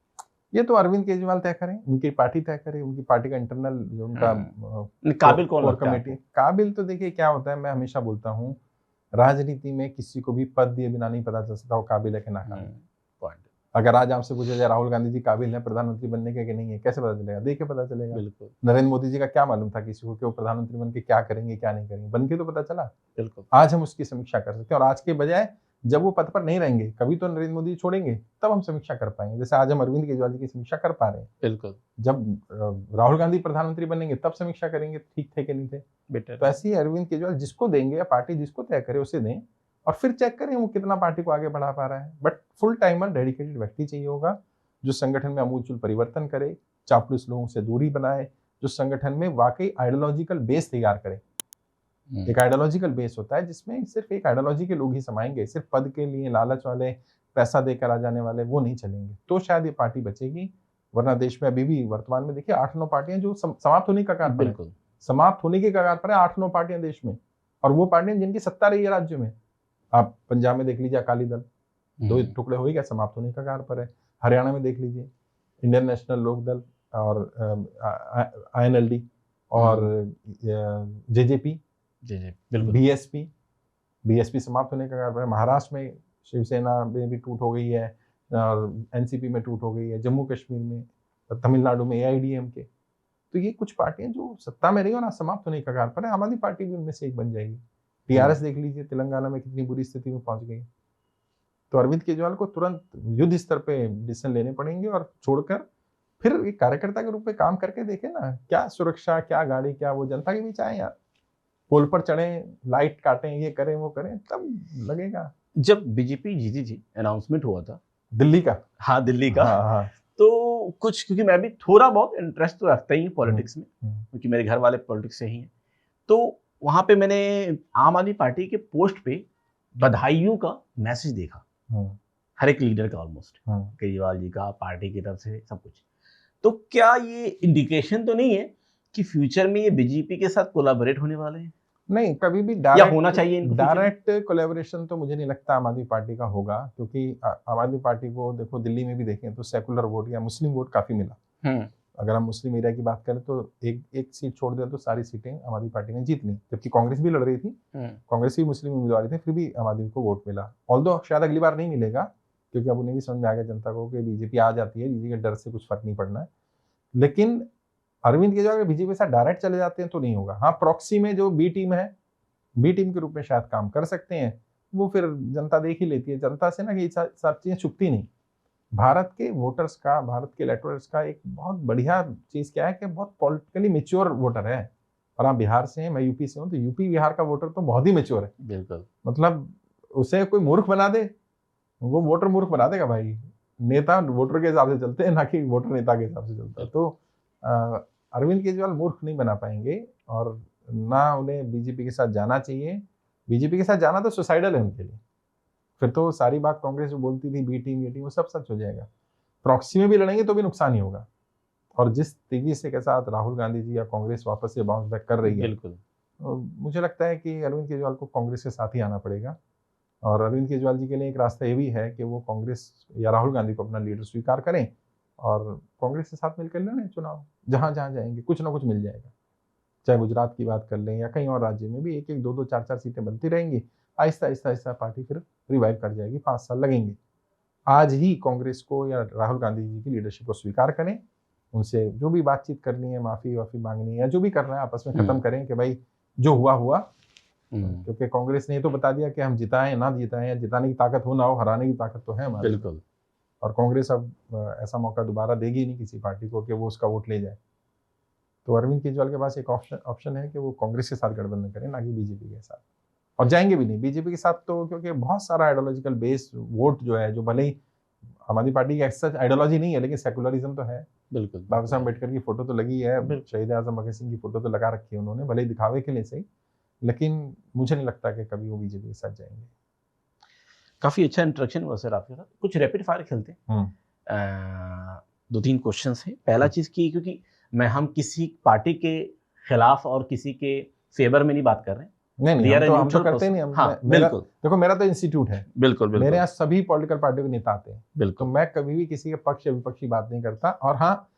ये तो अरविंद केजरीवाल तय करें, उनकी पार्टी तय करे, उनकी पार्टी का इंटरनल जो उनका काबिल कौन लगता है? काबिल तो देखिए क्या होता है, मैं हमेशा बोलता हूँ राजनीति में किसी को भी पद दिए बिना नहीं पता चल सकता वो काबिल है कि ना काबिल। अगर आज आपसे पूछा जाए राहुल गांधी जी काबिल है प्रधानमंत्री बनने के कि नहीं है, कैसे पता चलेगा? देख के पता चलेगा। बिल्कुल। नरेंद्र मोदी जी का क्या मालूम था किसी को कि वो प्रधानमंत्री बन के क्या करेंगे क्या नहीं करेंगे, बन के तो पता चला। बिल्कुल। आज हम उसकी समीक्षा कर सकते हैं और आज के बजाय जब वो पद पर नहीं रहेंगे, कभी तो नरेंद्र मोदी छोड़ेंगे, तब हम समीक्षा कर पाएंगे। जैसे आज हम अरविंद केजरीवाल जी की समीक्षा कर पा रहे हैं। बिल्कुल। जब राहुल गांधी प्रधानमंत्री बनेंगे तब समीक्षा करेंगे ठीक थे कि नहीं थे। बेटर। तो ऐसे ही अरविंद केजरीवाल जिसको देंगे या पार्टी जिसको तय करे उसे दें और फिर चेक करें वो कितना पार्टी को आगे बढ़ा पा रहा है। बट फुल टाइमर डेडिकेटेड व्यक्ति चाहिए होगा जो संगठन में आमूलचूल परिवर्तन करे, चापलूस लोगों से दूरी बनाए, जो संगठन में वाकई आइडियोलॉजिकल बेस तैयार करे। एक आइडियोलॉजिकल बेस होता है जिसमें सिर्फ एक आइडियोलॉजी के लोग ही समाएंगे, सिर्फ पद के लिए लालच वाले, पैसा देकर आ जाने वाले वो नहीं चलेंगे, तो शायद ये पार्टी बचेगी। वरना देश में अभी भी वर्तमान में देखिए 8-9 पार्टियां जो समाप्त होने के कगार पर है, समाप्त होने के कगार पर है 8-9 पार्टियां देश में, और वो पार्टियां जिनकी सत्ता रही है राज्य में। आप पंजाब में देख लीजिए अकाली दल 2 टुकड़े हो गया, समाप्त होने का कगार पर है। हरियाणा में देख लीजिए इंडियन नेशनल लोक दल और INLD और जेजेपी, बीएसपी समाप्त होने का कगार पर है। महाराष्ट्र में शिवसेना में भी टूट हो गई है और एनसीपी में टूट हो गई है, जम्मू कश्मीर में, तमिलनाडु में AIDMK। तो ये कुछ पार्टियां जो सत्ता में रही और ना समाप्त होने के कगार पर है। आम आदमी पार्टी भी उनमें से एक बन जाएगी। TRS देख लीजिए तेलंगाना में कितनी बुरी स्थिति में पहुंच गई। तो अरविंद केजरीवाल को तुरंत युद्ध स्तर पे डिसीजन लेने पड़ेंगे और छोड़कर फिर एक कार्यकर्ता के रूप में काम करके देखें ना, क्या सुरक्षा, क्या गाड़ी, क्या वो जनता के बीच आए यार, पोल पर चढ़े, लाइट काटें, ये करें वो करें, तब लगेगा। जब बीजेपी जीती थी, अनाउंसमेंट हुआ था दिल्ली का, हाँ दिल्ली का, हाँ। तो कुछ, क्योंकि मैं भी थोड़ा बहुत इंटरेस्ट तो रखता ही हूँ पॉलिटिक्स में, क्योंकि मेरे घर वाले पॉलिटिक्स से ही हैं, तो वहां पे मैंने आम आदमी पार्टी के पोस्ट पे बधाइयों का मैसेज देखा, हर एक लीडर का ऑलमोस्ट, केजरीवाल जी का, पार्टी की तरफ से सब कुछ। तो क्या ये इंडिकेशन तो नहीं है कि फ्यूचर में ये बीजेपी के साथ कोलैबोरेट होने वाले हैं? नहीं, कभी भी डायरेक्ट होना चाहिए। डायरेक्ट कोलैबोरेशन तो मुझे नहीं लगता आम आदमी पार्टी का होगा, क्योंकि आम आदमी पार्टी को देखो दिल्ली में भी देखें तो सेकुलर वोट या मुस्लिम वोट काफी मिला। अगर हम मुस्लिम एरिया की बात करें तो एक सीट छोड़ दें तो सारी सीटें आम आदमी पार्टी ने जीत ली, जबकि कांग्रेस भी लड़ रही थी, कांग्रेस भी मुस्लिम उम्मीदवार थे, फिर भी आम आदमी को वोट मिला। ऑल्दो शायद अगली बार नहीं मिलेगा, क्योंकि अब उन्हें भी समझ में आ गया जनता को कि बीजेपी आ जाती है, बीजेपी के डर से कुछ फर्क नहीं पड़ना है। लेकिन अरविंद केजरीवाल बीजेपी के साथ डायरेक्ट चले जाते हैं तो नहीं होगा। हाँ, प्रॉक्सी में जो बी टीम है, बी टीम के रूप में शायद काम कर सकते हैं, वो फिर जनता देख ही लेती है। जनता से ना कि सब चीजें छुपती नहीं। भारत के वोटर्स का, भारत के इलेक्टोरल्स का एक बहुत बढ़िया चीज क्या है कि बहुत पॉलिटिकली मेच्योर वोटर है। और आप बिहार से हैं, मैं यूपी से हूँ, तो यूपी बिहार का वोटर तो बहुत ही मेच्योर है। बिल्कुल, मतलब उसे कोई मूर्ख बना दे, वो वोटर मूर्ख बना देगा भाई। नेता वोटर के हिसाब से चलते हैं, ना कि वोटर नेता के हिसाब से चलता है। तो अरविंद केजरीवाल मूर्ख नहीं बना पाएंगे और ना उन्हें बीजेपी के साथ जाना चाहिए। बीजेपी के साथ जाना तो सुसाइडल है उनके लिए। फिर तो सारी बात कांग्रेस जो बोलती थी बी टीम वो सब सच हो जाएगा। प्रॉक्सी में भी लड़ेंगे तो भी नुकसान ही होगा। और जिस तेजी से के साथ राहुल गांधी जी या कांग्रेस वापस से बाउंस बैक कर रही है, बिल्कुल, मुझे लगता है कि अरविंद केजरीवाल को कांग्रेस के साथ ही आना पड़ेगा। और अरविंद केजरीवाल जी के लिए एक रास्ता ये भी है कि वो कांग्रेस या राहुल गांधी को अपना लीडर स्वीकार करें और कांग्रेस के साथ मिलकर लड़ें चुनाव। जहां जहां जाएंगे कुछ ना कुछ मिल जाएगा। चाहे गुजरात की बात कर लें या कहीं और राज्य में भी 1-1, 2-2, 4-4 सीटें बनती रहेंगी। आहिस्ता आहिस्ता पार्टी फिर रिवाइव कर जाएगी। 5 साल लगेंगे। आज ही कांग्रेस को या राहुल गांधी जी की लीडरशिप को स्वीकार करें, उनसे जो भी बातचीत करनी है, माफी मांगनी है या जो भी करना है आपस में खत्म करें कि भाई जो हुआ हुआ। क्योंकि कांग्रेस ने तो बता दिया कि हम जिताएं ना जिताएं, या जिताने की ताकत हो ना हो, हराने की ताकत तो है हमारी। बिल्कुल। और कांग्रेस अब ऐसा मौका दोबारा देगी नहीं किसी पार्टी को कि वो उसका वोट ले जाए। तो अरविंद केजरीवाल के पास एक ऑप्शन है कि वो कांग्रेस के साथ गठबंधन करें, ना कि बीजेपी के साथ। और जाएंगे भी नहीं बीजेपी के साथ, तो क्योंकि बहुत सारा आइडियोलॉजिकल बेस वोट जो है, जो भले ही आम आदमी पार्टी की सच आइडियोलॉजी नहीं है, लेकिन सेकुलरिज्म तो है। बिल्कुल, बाबा साहब अम्बेडकर की फोटो तो लगी है, शहीद आजम भगत सिंह की फोटो तो लगा रखी है उन्होंने, भले ही दिखावे के लिए सही, लेकिन मुझे नहीं लगता कि कभी वो बीजेपी के साथ जाएंगे। काफ़ी अच्छा इंटरेक्शन हुआ सर आपके साथ। कुछ रैपिड फायर खेलते हैं। 2-3 क्वेश्चंस हैं। पहला चीज़ कि क्योंकि हम किसी पार्टी के खिलाफ और किसी के फेवर में नहीं बात कर रहे हैं। नहीं, हम तो करते ही नहीं। हाँ, बिल्कुल। देखो, मेरा तो इंस्टीट्यूट है। बिल्कुल। मेरे यहाँ सभी पॉलिटिकल पार्टियों के नेता आते हैं। बिल्कुल। तो मैं कभी भी किसी के पक्ष या विपक्ष की बात नहीं करता। और हाँ,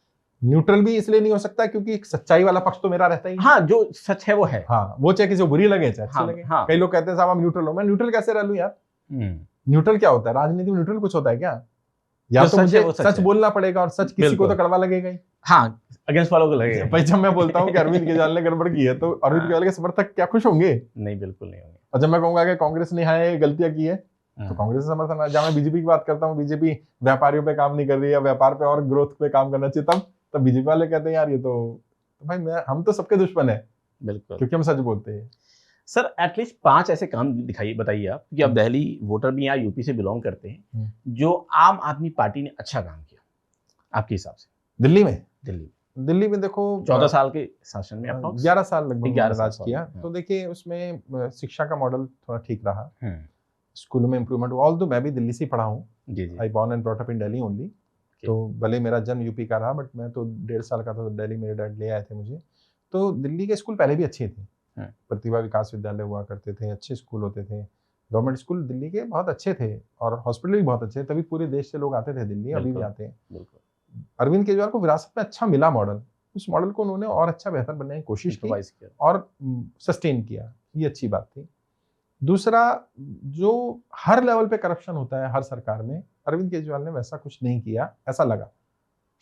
न्यूट्रल भी इसलिए नहीं हो सकता क्योंकि सच्चाई वाला पक्ष तो मेरा रहता ही। हाँ, जो सच है वो है। हाँ, वो चाहे किसी को बुरी लगे चाहे अच्छी लगे। कई लोग कहते हैं साहब हम न्यूट्रल हो। मैं न्यूट्रल कैसे रह लूं यार? न्यूट्रल क्या होता है? राजनीति में न्यूट्रल कुछ होता है क्या? या तो मुझे सच बोलना पड़ेगा और सच किसी को तो कड़वा लगेगा ही। हाँ, अगेंस्ट वालों को लगेगा। भाई जब मैं बोलता हूँ कि अरविंद केजरीवाल ने गड़बड़ की है तो अरविंद केजरीवाल के समर्थक क्या खुश होंगे? नहीं, बिल्कुल नहीं होंगे। और जब मैं कहूंगा कि कांग्रेस ने यहाँ गलतियां की है तो कांग्रेस का समर्थन। जब मैं बीजेपी की बात करता हूँ, बीजेपी व्यापारियों पे काम नहीं कर रही है, व्यापार पे और ग्रोथ पे काम करना चाहिए, तब बीजेपी वाले कहते हैं यार ये तो भाई हम तो सबके दुश्मन है। बिल्कुल, क्योंकि हम सच बोलते हैं। सर एटलीस्ट 5 ऐसे काम दिखाइए, बताइए आप, क्योंकि आप दिल्ली वोटर भी यहाँ यूपी से बिलोंग करते हैं, जो आम आदमी पार्टी ने अच्छा काम किया आपके हिसाब से दिल्ली में। दिल्ली में देखो 14 साल के शासन में 11 साल लगभग 11 राज किया। तो देखिए उसमें शिक्षा का मॉडल थोड़ा ठीक रहा, स्कूलों में इम्प्रूवमेंट हुआ। ऑल्दो मैं भी दिल्ली से पढ़ा हूँ, I born and brought up in Delhi only. तो भले मेरा जन्म यूपी का रहा, बट मैं तो 1.5 साल का था तो दिल्ली मेरे डैड ले आए थे मुझे। तो दिल्ली के स्कूल पहले भी अच्छे थे, प्रतिभा विकास विद्यालय हुआ करते थे, अच्छे स्कूल होते थे, गवर्नमेंट स्कूल दिल्ली के बहुत अच्छे थे और हॉस्पिटल भी बहुत अच्छे, तभी पूरे देश से लोग आते थे दिल्ली, अभी भी आते हैं। अरविंद केजरीवाल को विरासत में अच्छा मिला मॉडल, उस मॉडल को उन्होंने और अच्छा बेहतर बनने की कोशिश की और सस्टेन किया, ये अच्छी बात थी। दूसरा, जो हर लेवल पे करप्शन होता है हर सरकार में, अरविंद केजरीवाल ने वैसा कुछ नहीं किया, ऐसा लगा।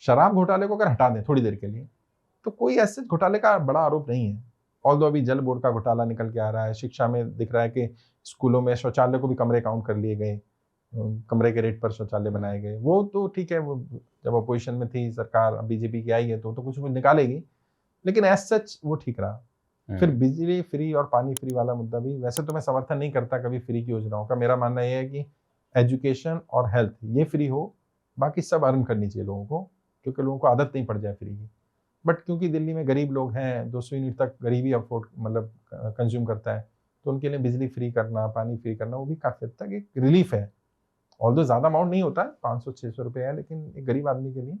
शराब घोटाले को अगर हटा दें थोड़ी देर के लिए तो कोई ऐसे घोटाले का बड़ा आरोप नहीं है। ऑल्दो अभी जल बोर्ड का घोटाला निकल के आ रहा है, शिक्षा में दिख रहा है कि स्कूलों में शौचालय को भी कमरे काउंट कर लिए गए, कमरे के रेट पर शौचालय बनाए गए। वो तो ठीक है, वो जब अपोजिशन में थी सरकार, अब बीजेपी की आई है तो कुछ निकालेगी, लेकिन एज सच वो ठीक रहा। फिर बिजली फ्री और पानी फ्री वाला मुद्दा भी, वैसे तो मैं समर्थन नहीं करता कभी फ्री की योजनाओं का। मेरा मानना यह है कि एजुकेशन और हेल्थ ये फ्री हो, बाकी सब अर्न करनी चाहिए लोगों को, क्योंकि लोगों को आदत नहीं पड़ जाए फ्री की। बट क्योंकि दिल्ली में गरीब लोग हैं, 200 यूनिट तक गरीबी अफोर्ड मतलब कंज्यूम करता है, तो उनके लिए बिजली फ्री करना, पानी फ्री करना, वो भी काफ़ी हद तक एक रिलीफ है। ऑल्दो ज़्यादा अमाउंट नहीं होता है, 500-600 रुपये है, लेकिन एक गरीब आदमी के लिए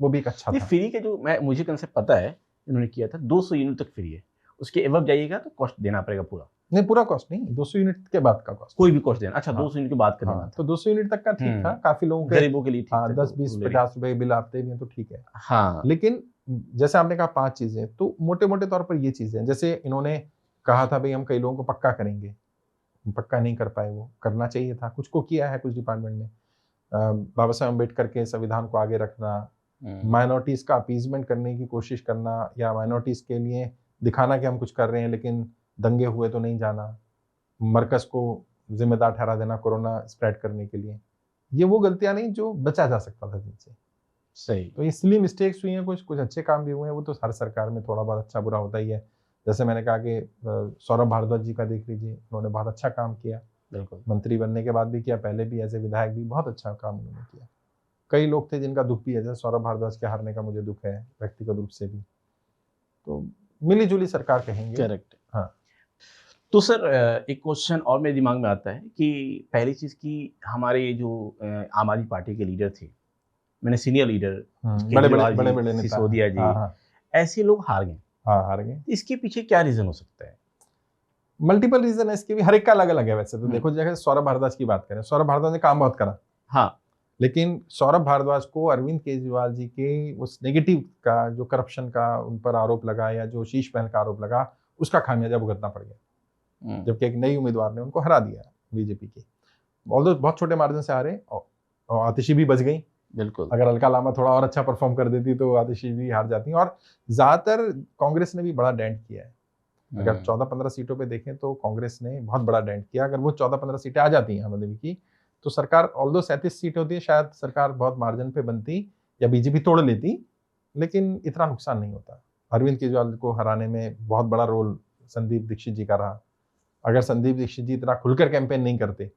वो भी एक अच्छा था। फ्री के जो मुझे कंसेप्ट पता है इन्होंने किया था, 200 यूनिट तक फ्री है, उसके एवब जाइएगा तो कॉस्ट देना पड़ेगा पूरा। नहीं, पूरा कॉस्ट नहीं, 200 यूनिट के बाद का कॉस्ट, कोई भी कॉस्ट देना। अच्छा, 200 यूनिट के बाद का देना था। तो 200 यूनिट तक का ठीक था, काफी लोगों के, गरीबों के लिए ठीक था। 10, 20, 50 रुपए बिल आते भी हैं तो ठीक है। हाँ, लेकिन जैसे आपने कहा 5 चीजें, तो मोटे मोटे तौर पर ये चीजें, जैसे इन्होंने कहा था भाई हम कई लोगों को पक्का करेंगे, पक्का नहीं कर पाए, वो करना चाहिए था, कुछ को किया है कुछ डिपार्टमेंट में। बाबा साहेब अम्बेडकर के संविधान को आगे रखना, माइनॉरिटीज का अपीजमेंट करने की कोशिश करना, या माइनॉरिटीज के लिए दिखाना कि हम कुछ कर रहे हैं लेकिन दंगे हुए तो नहीं जाना, मरकज को जिम्मेदार ठहरा देना कोरोना स्प्रेड करने के लिए, ये वो गलतियां नहीं जो बचा जा सकता था जिनसे। सही। तो इसलिए मिस्टेक्स हुई हैं, कुछ अच्छे काम भी हुए हैं, वो तो हर सरकार में थोड़ा बहुत अच्छा बुरा होता ही है। जैसे मैंने कहा कि सौरभ भारद्वाज जी का देख लीजिए, उन्होंने बहुत अच्छा काम किया, बिल्कुल, मंत्री बनने के बाद भी किया, पहले भी एज ए विधायक भी बहुत अच्छा काम उन्होंने किया। कई लोग थे जिनका दुख भी है, जैसे सौरभ भारद्वाज के हारने का मुझे दुख है व्यक्तिगत रूप से भी। तो मिली जुली सरकार कहेंगे। करेक्ट। हाँ। तो सर एक क्वेश्चन और मेरे दिमाग में आता है कि पहली चीज़ की हमारे जो आम आदमी पार्टी के लीडर थे, मैंने सीनियर लीडर बड़े सिसोदिया जी, ऐसे लोग हार गए। हार गए। इसके पीछे क्या रीजन हो सकता है? मल्टीपल रीजन है इसके भी, हर एक का अलग अलग है। वैसे तो देखो, जैसे सौरभ भारद्वाज की बात करें, सौरभ भारद्वाज ने काम बहुत करा, हाँ, लेकिन सौरभ भारद्वाज को अरविंद केजरीवाल जी के उस नेगेटिव का, जो करप्शन का उन पर आरोप लगा या जो शीश महल का आरोप लगा, उसका खामियाजा भुगतना पड़ गया, जबकि एक नई उम्मीदवार ने उनको हरा दिया बीजेपी की। ऑल्दो बहुत छोटे मार्जिन से हारे, और आतिशी भी बच गई। बिल्कुल, अगर अलका लामा थोड़ा और अच्छा परफॉर्म कर देती तो आतिशी भी हार जाती। और ज्यादातर कांग्रेस ने भी बड़ा डेंट किया है। अगर 14-15 सीटों पे देखें तो कांग्रेस ने बहुत बड़ा डेंट किया। अगर वो 14-15 सीटें आ जाती हैं आम आदमी की, तो सरकार, ऑल्दो 37 सीटें होती है, शायद सरकार बहुत मार्जिन पे बनती या बीजेपी तोड़ लेती, लेकिन इतना नुकसान नहीं होता। अरविंद केजरीवाल को हराने में बहुत बड़ा रोल संदीप दीक्षित जी का रहा। अगर संदीप दीक्षित जी इतना खुलकर कैंपेन नहीं करते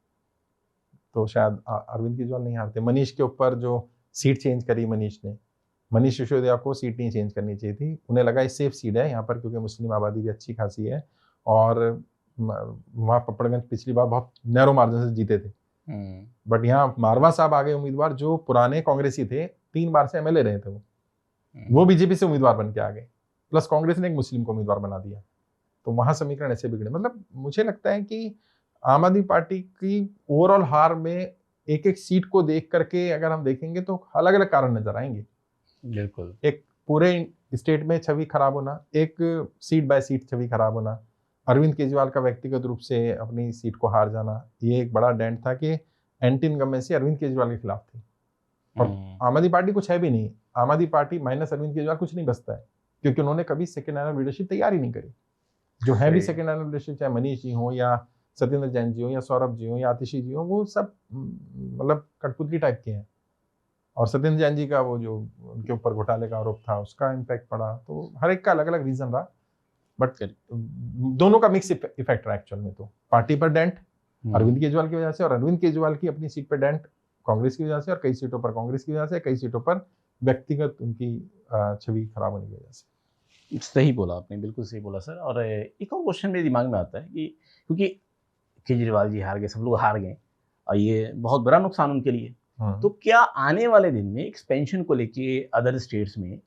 तो शायद अरविंद केजरीवाल नहीं हारते। मनीष के ऊपर जो सीट चेंज करी मनीष सिसोदिया को सीट नहीं चेंज करनी चाहिए थी। उन्हें लगा ये सेफ सीट है यहाँ पर, क्योंकि मुस्लिम आबादी भी अच्छी खासी है और वहाँ पपड़गंज पिछली बार बहुत नैरो मार्जिन से जीते थे, बट यहाँ मारवा साहब आ गए उम्मीदवार जो पुराने कांग्रेसी थे, 3 बार से एमएलए रहे थे, वो बीजेपी से उम्मीदवार बन के आ गए, प्लस कांग्रेस ने एक मुस्लिम को उम्मीदवार बना दिया, तो वहां समीकरण ऐसे बिगड़े। मतलब मुझे लगता है कि आम आदमी पार्टी की ओवरऑल हार में एक एक सीट को देख करके अगर हम देखेंगे तो अलग अलग कारण नजर आएंगे। बिल्कुल, एक पूरे स्टेट में छवि खराब होना, एक सीट बाय सीट छवि खराब होना, अरविंद केजरीवाल का व्यक्तिगत रूप से अपनी सीट को हार जाना, ये एक बड़ा डेंट था कि एंटी इनकम्बेंसी अरविंद केजरीवाल के खिलाफ थी। और आम आदमी पार्टी कुछ है भी नहीं, आम आदमी पार्टी माइनस अरविंद केजरीवाल कुछ नहीं बचता है, क्योंकि उन्होंने कभी सेकेंड लाइन ऑफ लीडरशिप तैयार ही नहीं करी। जो है भी सेकेंड लाइन ऑफ लीडरशिप, चाहे मनीष जी हो या सत्येंद्र जैन जी हो या सौरभ जी हो या आतिशी जी हो, वो सब मतलब कठपुतली टाइप के हैं। और सत्येंद्र जैन जी का वो जो उनके ऊपर घोटाले का आरोप था उसका इम्पैक्ट पड़ा, तो हर एक का अलग अलग रीजन रहा, बट दोनों का मिक्स इफेक्ट रहा एक्चुअल में। तो पार्टी पर डेंट अरविंद केजरीवाल की वजह से, और अरविंद केजरीवाल की अपनी सीट पर डेंट कांग्रेस की वजह से, और कई सीटों पर कांग्रेस की वजह से, कई सीटों पर व्यक्तिगत उनकी छवि खराब होने की वजह से। सही बोला आपने, बिल्कुल सही बोला सर। और एक और क्वेश्चन मेरे दिमाग में आता है कि क्योंकि केजरीवाल जी हार गए, सब लोग हार गए, और ये बहुत बड़ा नुकसान उनके लिए, तो क्या आने वाले दिन में एक्सपेंशन को लेके अदर स्टेट्स में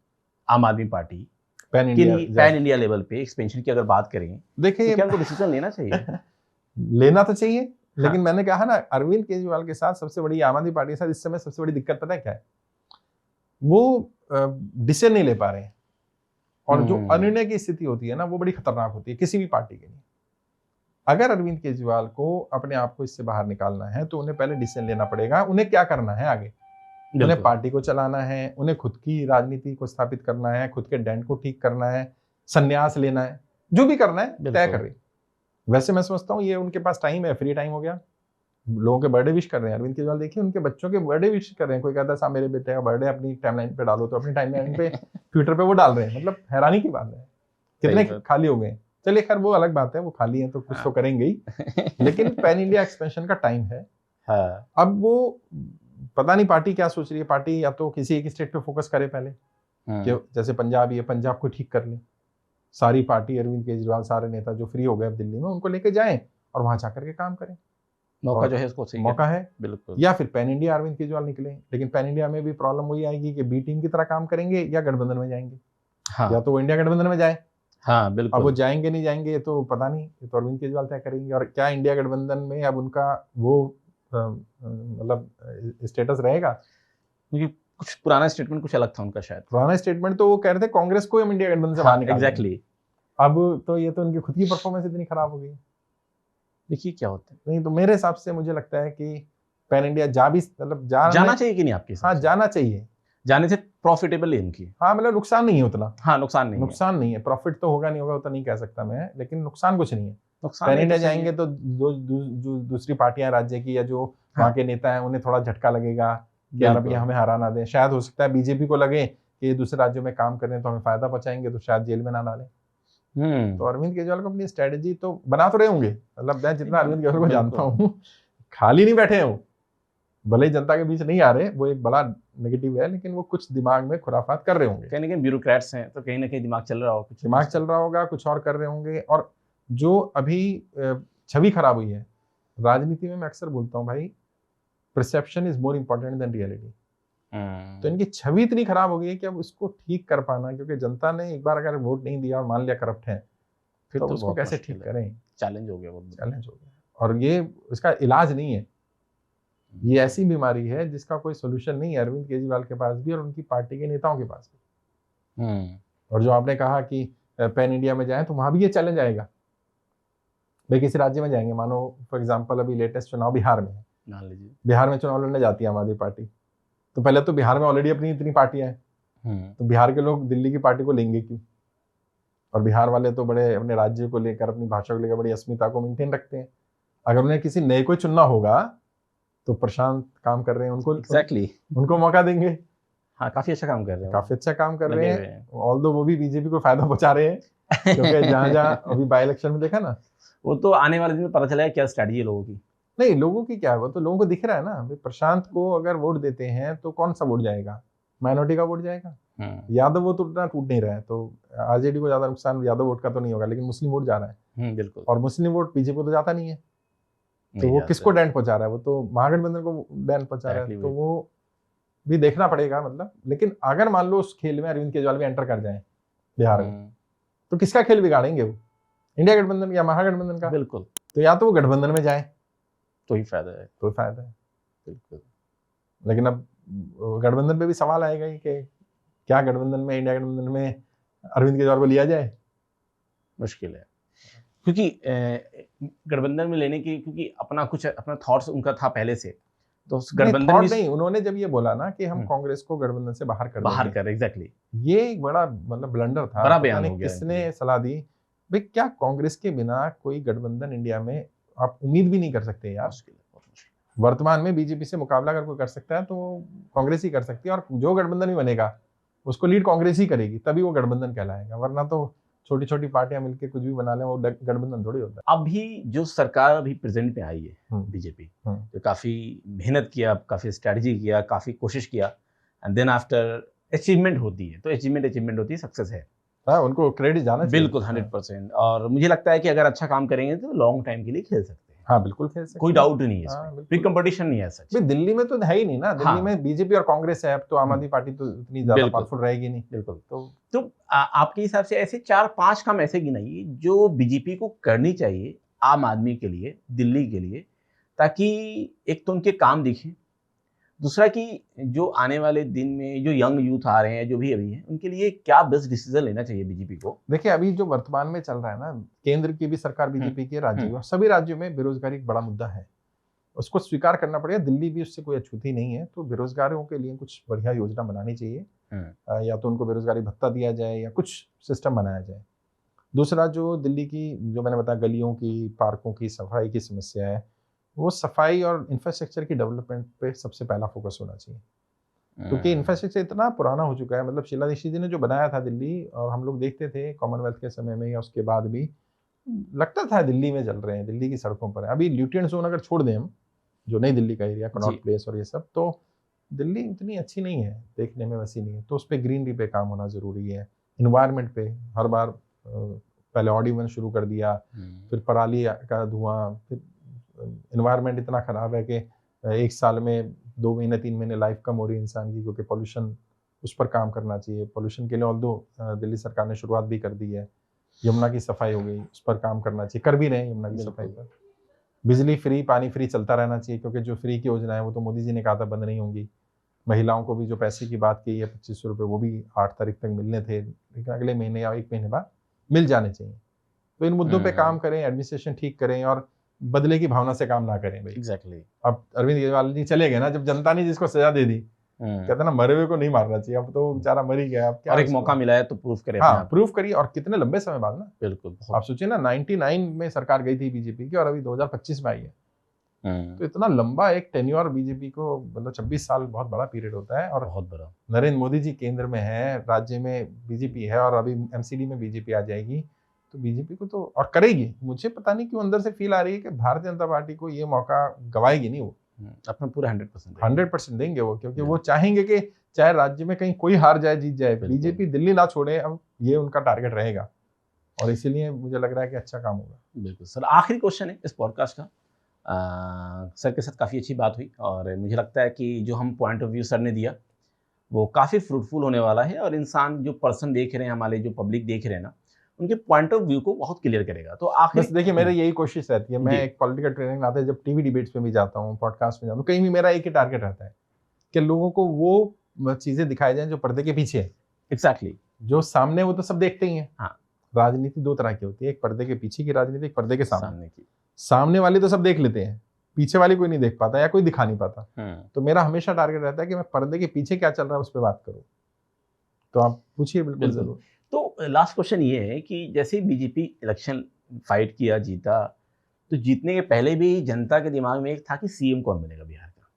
आम Aadmi party pan India level पे एक्सपेंशन की अगर बात करें, देखिए तो क्या उनको डिसीजन लेना चाहिए? लेना तो चाहिए, लेकिन मैंने कहा ना, अरविंद केजरीवाल के साथ सबसे बड़ी, आम आदमी पार्टी के साथ इस समय सबसे बड़ी दिक्कत पता है क्या है? वो डिसीजन नहीं ले पा रहे हैं, और जो अनिर्णय की स्थिति होती है ना, वो बड़ी खतरनाक होती है किसी भी पार्टी के लिए। अगर अरविंद केजरीवाल को अपने आप को इससे बाहर निकालना है तो उन्हें पहले डिसीजन लेना पड़ेगा, उन्हें क्या करना है आगे। उन्हें पार्टी को चलाना है, उन्हें खुद की राजनीति को स्थापित करना है, खुद के डेंट को ठीक करना है, संन्यास लेना है, जो भी करना है तय करें। वैसे मैं समझता हूँ ये उनके पास टाइम है, फ्री टाइम हो गया, लोगों के बर्थडे विश कर रहे हैं। अरविंद केजरीवाल देखिए उनके बच्चों के बर्थडे विश कर रहे हैं, कोई कहता है साहब मेरे बेटे का बर्थडे अपनी टाइमलाइन पे डालो, तो अपनी टाइमलाइन पे ट्विटर पे वो डाल रहे हैं। मतलब हैरानी की बात है, कितने खाली हो गए। चलिए खैर वो अलग बात है, वो खाली है तो कुछ तो करेंगे ही, लेकिन पैन इंडिया एक्सपेंशन का टाइम है। अब वो पता नहीं पार्टी क्या सोच रही है, पार्टी या तो किसी एक स्टेट पे फोकस करे पहले, कि जैसे पंजाब, ये पंजाब को ठीक कर ले, सारी पार्टी अरविंद केजरीवाल सारे नेता जो फ्री हो गए अब दिल्ली में उनको लेके जाएं और वहां जाकर के काम करें। मौका जो है उसको सही मौका है बिल्कुल। या फिर पैन इंडिया अरविंद केजरीवाल निकले, लेकिन पैन इंडिया में भी प्रॉब्लम वही आएगी कि बी टीम की तरह काम करेंगे या गठबंधन में जाएंगे। या तो वो इंडिया गठबंधन में जाए, बिल्कुल। अब वो जाएंगे नहीं जाएंगे तो पता नहीं, ये तो अरविंद केजरीवाल तय करेंगे। और क्या इंडिया गठबंधन में अब उनका वो मतलब स्टेटस रहेगा, क्योंकि कुछ पुराना स्टेटमेंट कुछ अलग था उनका, शायद पुराना स्टेटमेंट तो वो कह रहे थे कांग्रेस को हम इंडिया गठबंधन से बाहर निकालेंगे। एग्जैक्टली। अब तो ये तो उनकी खुद की परफॉर्मेंस इतनी खराब हो गई, देखिए क्या होता है। नहीं तो मेरे हिसाब से मुझे लगता है कि पैन इंडिया जाना चाहिए कि नहीं आपके हिसाब से? हाँ जाना चाहिए, जाने से प्रॉफिटेबल है उनकी। हाँ मतलब नुकसान नहीं है उतना, नुकसान नहीं है। प्रॉफिट तो होगा नहीं होगा उतना नहीं कह सकता मैं, लेकिन नुकसान कुछ नहीं है। पैन इंडिया जाएंगे तो जो दूसरी पार्टियां राज्य की या जो वहाँ के नेता हैं उन्हें थोड़ा झटका लगेगा कि यार अभी हमें हरा ना दें। शायद हो सकता है बीजेपी को लगे कि दूसरे राज्यों में काम कर रहे हैं तो हमें फायदा पहुंचाएंगे, तो शायद जेल में ना डालें। तो अरविंद केजरीवाल को अपनी स्ट्रेटेजी तो बना तो रहे होंगे, मतलब मैं जितना अरविंद केजरीवाल को जानता हूँ खाली नहीं बैठे हो, भले ही जनता के बीच नहीं आ रहे, वो एक बड़ा नेगेटिव है, लेकिन वो कुछ दिमाग में खुराफात कर रहे होंगे। कहीं ना कहीं ब्यूरोक्रेट्स हैं तो कहीं ना कहीं दिमाग चल रहा होगा, कुछ दिमाग चल रहा होगा, कुछ और कर रहे होंगे। और जो अभी छवि खराब हुई है राजनीति में, मैं अक्सर बोलता हूँ भाई perception is more important then reality. तो इनकी छवि इतनी खराब हो गई है कि अब उसको ठीक कर पाना, क्योंकि जनता ने एक बार अगर वोट नहीं दिया और मान लिया करप्ट है, फिर तो उसको कैसे ठीक करें? चैलेंज हो गया, चैलेंज हो गया। और ये इसका इलाज नहीं है, ये ऐसी बीमारी है जिसका कोई सोल्यूशन नहीं है अरविंद केजरीवाल के पास भी और उनकी पार्टी के नेताओं के पास भी। और जो आपने कहा कि पैन इंडिया में जाएं तो वहां भी ये चैलेंज आएगा। भाई किसी राज्य में जाएंगे, मानो फॉर एग्जांपल अभी लेटेस्ट चुनाव बिहार में है, बिहार में चुनाव लड़ने जाती है आम आदमी पार्टी, तो पहले तो बिहार में ऑलरेडी अपनी इतनी पार्टियां हैं, तो बिहार के लोग दिल्ली की पार्टी को लेंगे क्यों? और बिहार वाले तो बड़े अपने राज्य को लेकर, अपनी भाषा को लेकर बड़ी अस्मिता को मेंटेन रखते हैं। अगर उन्हें किसी नए को चुनना होगा तो प्रशांत काम कर रहे हैं, उनको उनको मौका देंगे। हाँ काफी अच्छा काम कर रहे हैं, काफी अच्छा काम कर रहे हैं, ऑल्दो वो भी बीजेपी को फायदा पहुंचा रहे हैं क्योंकि जहाँ अभी बाई इलेक्शन में देखा ना, वो तो आने वाले दिन में पता चलेगा क्या स्ट्रेटजी है लोगों की। नहीं लोगों की क्या है, वो तो लोगों को दिख रहा है ना। प्रशांत को अगर वोट देते हैं तो कौन सा वोट जाएगा? माइनॉरिटी का वोट जाएगा। यादव वो तो उतना टूट नहीं रहा है, तो आरजेडी को ज्यादा नुकसान यादव वोट का तो नहीं होगा, लेकिन मुस्लिम वोट जा रहा है। बिल्कुल। और मुस्लिम वोट बीजेपी को तो जाता नहीं है, तो नहीं वो जाता किसको है। डैंट पहुंचा रहा है? वो तो महागठबंधन को डैंट पहुंचा रहा है, Exactly तो वही। वो भी देखना पड़ेगा मतलब। लेकिन अगर मान लो उस खेल में अरविंद केजरीवाल भी एंटर कर जाए बिहार में, तो किसका खेल बिगाड़ेंगे वो? इंडिया गठबंधन या महागठबंधन का? बिल्कुल, तो या तो वो गठबंधन में जाए तो ही फायदा है। तो फायदा है, बिल्कुल। लेकिन अब गठबंधन पे भी सवाल आएगा ही कि क्या गठबंधन में, इंडिया गठबंधन में अरविंद केजरीवाल को लिया जाए? मुश्किल है, क्योंकि गठबंधन में लेने की, क्योंकि अपना थॉट्स उनका था पहले से, तो उस गठबंधन में नहीं, उन्होंने जब ये बोला ना कि हम कांग्रेस को गठबंधन से बाहर देंगे, कर एग्जैक्टली, ये एक बड़ा मतलब ब्लंडर था। बड़ा पता बयान नहीं हो गया किसने सलाह दी भाई, क्या कांग्रेस के बिना कोई गठबंधन इंडिया में आप उम्मीद भी नहीं कर सकते यार। मुश्किल है, बहुत मुश्किल। वर्तमान में बीजेपी से मुकाबला अगर कोई कर सकता है तो कांग्रेस ही कर सकती है, और जो गठबंधन भी बनेगा उसको लीड कांग्रेस ही करेगी, तभी वो गठबंधन कहलाएगा। वरना तो छोटी छोटी पार्टियां मिलकर कुछ भी बना लें, वो गठबंधन थोड़ी होता है। अभी जो सरकार अभी प्रेजेंट में आई है बीजेपी, तो काफी मेहनत किया, काफी स्ट्रेटजी किया, काफी कोशिश किया, एंड देन आफ्टर अचीवमेंट होती है, तो अचीवमेंट होती है, सक्सेस है। हाँ, उनको क्रेडिट जाना चाहिए। बिल्कुल 100%। और मुझे लगता है कि अगर अच्छा काम करेंगे तो लॉन्ग टाइम के लिए खेल सकते हैं। हाँ, बिल्कुल खेल सकते हैं, कोई डाउट नहीं है हाँ, इसमें, बिल्कुल। कोई कंपटीशन नहीं है सच। भाई दिल्ली में तो है ही नहीं ना, दिल्ली हाँ। में बीजेपी और कांग्रेस है, अब तो आम आदमी पार्टी तो इतनी ज्यादा बिल्कुल। पावरफुल रहेगी नहीं। बिल्कुल। तो आपके हिसाब से ऐसे 4-5 काम ऐसे गिनाइए जो बीजेपी को करनी चाहिए आम आदमी के लिए, दिल्ली के लिए, ताकि एक तो उनके काम दिखें, दूसरा कि जो आने वाले दिन में जो यंग यूथ आ रहे हैं, जो भी अभी हैं, उनके लिए क्या बेस्ट डिसीजन लेना चाहिए बीजेपी को? देखिए, अभी जो वर्तमान में चल रहा है ना, केंद्र की भी सरकार बीजेपी की है, राज्य की, और सभी राज्यों में बेरोजगारी एक बड़ा मुद्दा है, उसको स्वीकार करना पड़ेगा। दिल्ली भी उससे कोई अछूती नहीं है, तो बेरोजगारों के लिए कुछ बढ़िया योजना बनानी चाहिए, या तो उनको बेरोजगारी भत्ता दिया जाए या कुछ सिस्टम बनाया जाए। दूसरा, जो दिल्ली की, जो मैंने बताया, गलियों की, पार्कों की सफाई की समस्या है, वो सफाई और इंफ्रास्ट्रक्चर की डेवलपमेंट पे सबसे पहला फोकस होना चाहिए, क्योंकि इंफ्रास्ट्रक्चर इतना पुराना हो चुका है। मतलब शीला दीक्षित जी ने जो बनाया था दिल्ली, और हम लोग देखते थे कॉमनवेल्थ के समय में या उसके बाद भी, लगता था दिल्ली में चल रहे हैं, दिल्ली की सड़कों पर है। अभी ल्यूटियन जोन अगर छोड़ दें हम, जो नई दिल्ली का एरिया, कनॉट प्लेस और ये सब, तो दिल्ली इतनी अच्छी नहीं है, देखने में वैसी नहीं है। तो उस पर ग्रीनरी पे काम होना जरूरी है। इन्वायरमेंट पे हर बार पहले ऑर्डिनेंस शुरू कर दिया, फिर पराली का धुआं, फिर इन्वायरमेंट इतना खराब है कि एक साल में 2 महीने 3 महीने लाइफ कम हो रही है इंसान की, क्योंकि पोल्यूशन, उस पर काम करना चाहिए। पोल्यूशन के लिए ऑल्दो दिल्ली सरकार ने शुरुआत भी कर दी है, यमुना की सफाई हो गई, उस पर काम करना चाहिए, कर भी रहे हैं यमुना की सफाई पर। बिजली फ्री, पानी फ्री चलता रहना चाहिए, क्योंकि जो फ्री की योजना है वो तो मोदी जी ने कहा था बंद नहीं होंगी। महिलाओं को भी जो पैसे की बात की है 2500 रुपये, वो भी 8 तारीख तक मिलने थे, लेकिन अगले महीने या 1 महीने बाद मिल जाने चाहिए। तो इन मुद्दों पे काम करें, एडमिनिस्ट्रेशन ठीक करें, और बदले की भावना से काम ना करें भाई। एग्जैक्टली। अब अरविंद केजरीवाल जी चले गए ना, जब जनता ने जिसको सजा दे दी, कहते ना मरे हुए को नहीं मारना चाहिए, अब तो बेचारा मर ही गया, अब क्या, और एक मौका मिला है तो प्रूफ करें। हाँ, प्रूफ करिए, और कितने लंबे समय बाद ना। बिल्कुल। आप सोचिए ना, 99 में सरकार गई थी बीजेपी की, और अभी 2025 में आई है, तो इतना लंबा एक टेन्योर बीजेपी को, मतलब 26 साल बहुत बड़ा पीरियड होता है। और बहुत बड़ा। नरेंद्र मोदी जी केंद्र में है, राज्य में बीजेपी है, और अभी एमसीडी में बीजेपी आ जाएगी, तो बीजेपी को तो और करेगी। मुझे पता नहीं क्यों अंदर से फील आ रही है कि भारतीय जनता पार्टी को ये मौका गवाएगी नहीं, वो अपना पूरा 100% देंगे वो, क्योंकि वो चाहेंगे कि चाहे राज्य में कहीं कोई हार जाए, जीत जाए, बीजेपी दिल्ली ना छोड़े, अब ये उनका टारगेट रहेगा, और इसीलिए मुझे लग रहा है कि अच्छा काम होगा। बिल्कुल सर, आखिरी क्वेश्चन है इस पॉडकास्ट का। सर के साथ काफ़ी अच्छी बात हुई, और मुझे लगता है कि जो हम पॉइंट ऑफ व्यू सर ने दिया वो काफ़ी फ्रूटफुल होने वाला है, और इंसान, जो पर्सन देख रहे हैं, हमारे जो पब्लिक देख रहे हैं ना, उनके पॉइंट ऑफ व्यू को बहुत क्लियर करेगा। तो आखिर बस देखिए, मेरी यही कोशिश रहती है, मैं एक पॉलिटिकल ट्रेनिंग नाते हैं, जब टीवी डिबेट्स में भी जाता हूँ, पॉडकास्ट में जाता हूँ, कहीं भी मेरा एक ही टारगेट रहता है कि लोगों को वो चीजें दिखाई जाएं जो पर्दे के पीछे है। एग्जैक्टली। जो सामने वो तो सब देखते ही हैं। हाँ। राजनीति 2 तरह की होती है, एक पर्दे के पीछे की राजनीति, एक पर्दे के सामने की। सामने वाली तो सब देख लेते हैं, पीछे वाली कोई नहीं देख पाता या कोई दिखा नहीं पाता। तो मेरा हमेशा टारगेट रहता है कि मैं पर्दे के पीछे क्या चल रहा है उस पर बात करूं। तो आप पूछिए। बिल्कुल जरूर। तो लास्ट क्वेश्चन ये है कि जैसे बीजेपी इलेक्शन फाइट किया, जीता, तो जीतने के पहले भी जनता के दिमाग में एक था कि सीएम कौन बनेगा बिहार का,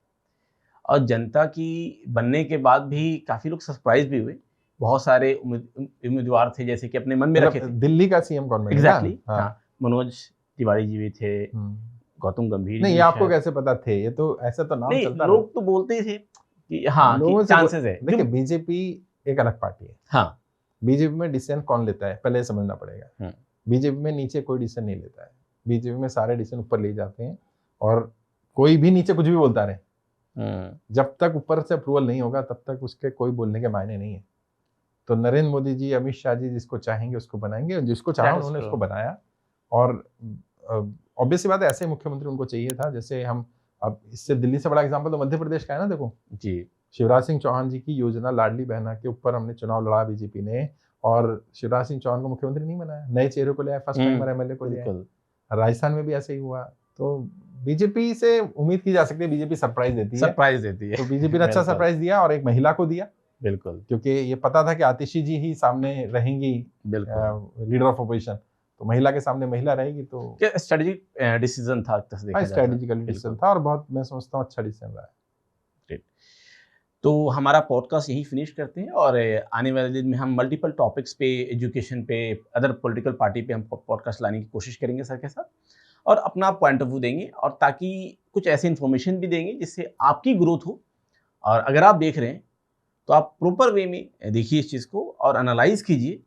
और जनता की बनने के बाद भी काफी लोग सरप्राइज भी हुए। बहुत सारे उम्मीदवार थे जैसे कि अपने मन में रखे थे। दिल्ली का सीएम कौन बनेगा? एग्जैक्टली। हाँ, मनोज तिवारी जी भी थे, गौतम गंभीर। नहीं, आपको कैसे पता थे? ये तो ऐसा तो नाम चलता है, लोग तो बोलते थे कि हाँ, चांसेस है। देखिए, बीजेपी एक अलग पार्टी है। हाँ, बीजेपी में डिसीजन कौन लेता है पहले समझना पड़ेगा। बीजेपी में नीचे कोई डिसीजन नहीं लेता है, बीजेपी में सारे डिसीजन ऊपर ले जाते हैं और कोई भी नीचे कुछ भी बोलता रहे, जब तक ऊपर से अप्रूवल नहीं होगा तब तक उसके कोई बोलने के मायने नहीं है। तो नरेंद्र मोदी जी, अमित शाह जी जिसको चाहेंगे उसको बनाएंगे, जिसको चाहा उन्होंने उसको बनाया। और ऑब्वियस सी बात है, ऐसे मुख्यमंत्री उनको चाहिए था। जैसे हम अब इससे दिल्ली से बड़ा एग्जाम्पल तो मध्य प्रदेश का है ना, देखो जी, शिवराज सिंह चौहान जी की योजना लाडली बहना के ऊपर हमने चुनाव लड़ा बीजेपी ने, और शिवराज सिंह चौहान को मुख्यमंत्री नहीं बनाया, नए चेहरे को लिया, फर्स्ट टाइम एमएलए को लिया। राजस्थान में भी ऐसे ही हुआ। तो बीजेपी से उम्मीद की जा सकती है, बीजेपी सरप्राइज देती है। तो बीजेपी ने अच्छा सरप्राइज दिया और एक महिला को दिया, बिल्कुल, क्योंकि ये पता था कि आतिशी जी ही सामने रहेंगी लीडर ऑफ अपोजिशन, तो महिला के सामने महिला रहेगी। तो स्ट्रेटेजिक डिसीजन था, स्ट्रेटेजिकल डिसीजन था और बहुत, मैं समझता हूँ, अच्छा डिसीजन रहा है। तो हमारा पॉडकास्ट यही फिनिश करते हैं और आने वाले दिन में हम मल्टीपल टॉपिक्स पे, एजुकेशन पे, अदर पॉलिटिकल पार्टी पे हम पॉडकास्ट लाने की कोशिश करेंगे सर के साथ, और अपना पॉइंट ऑफ व्यू देंगे, और ताकि कुछ ऐसे इन्फॉर्मेशन भी देंगे जिससे आपकी ग्रोथ हो। और अगर आप देख रहे हैं तो आप प्रॉपर वे में देखिए इस चीज़ को और एनालाइज कीजिए।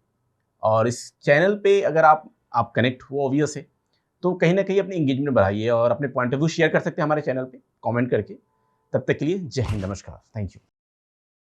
और इस चैनल पे अगर आप कनेक्ट हो ऑब्वियस है, तो कहीं ना कहीं अपनी एंगेजमेंट बढ़ाइए और अपने पॉइंट ऑफ व्यू शेयर कर सकते हैं हमारे चैनल पे कमेंट करके। तब तक के लिए जय हिंद, नमस्कार, थैंक यू।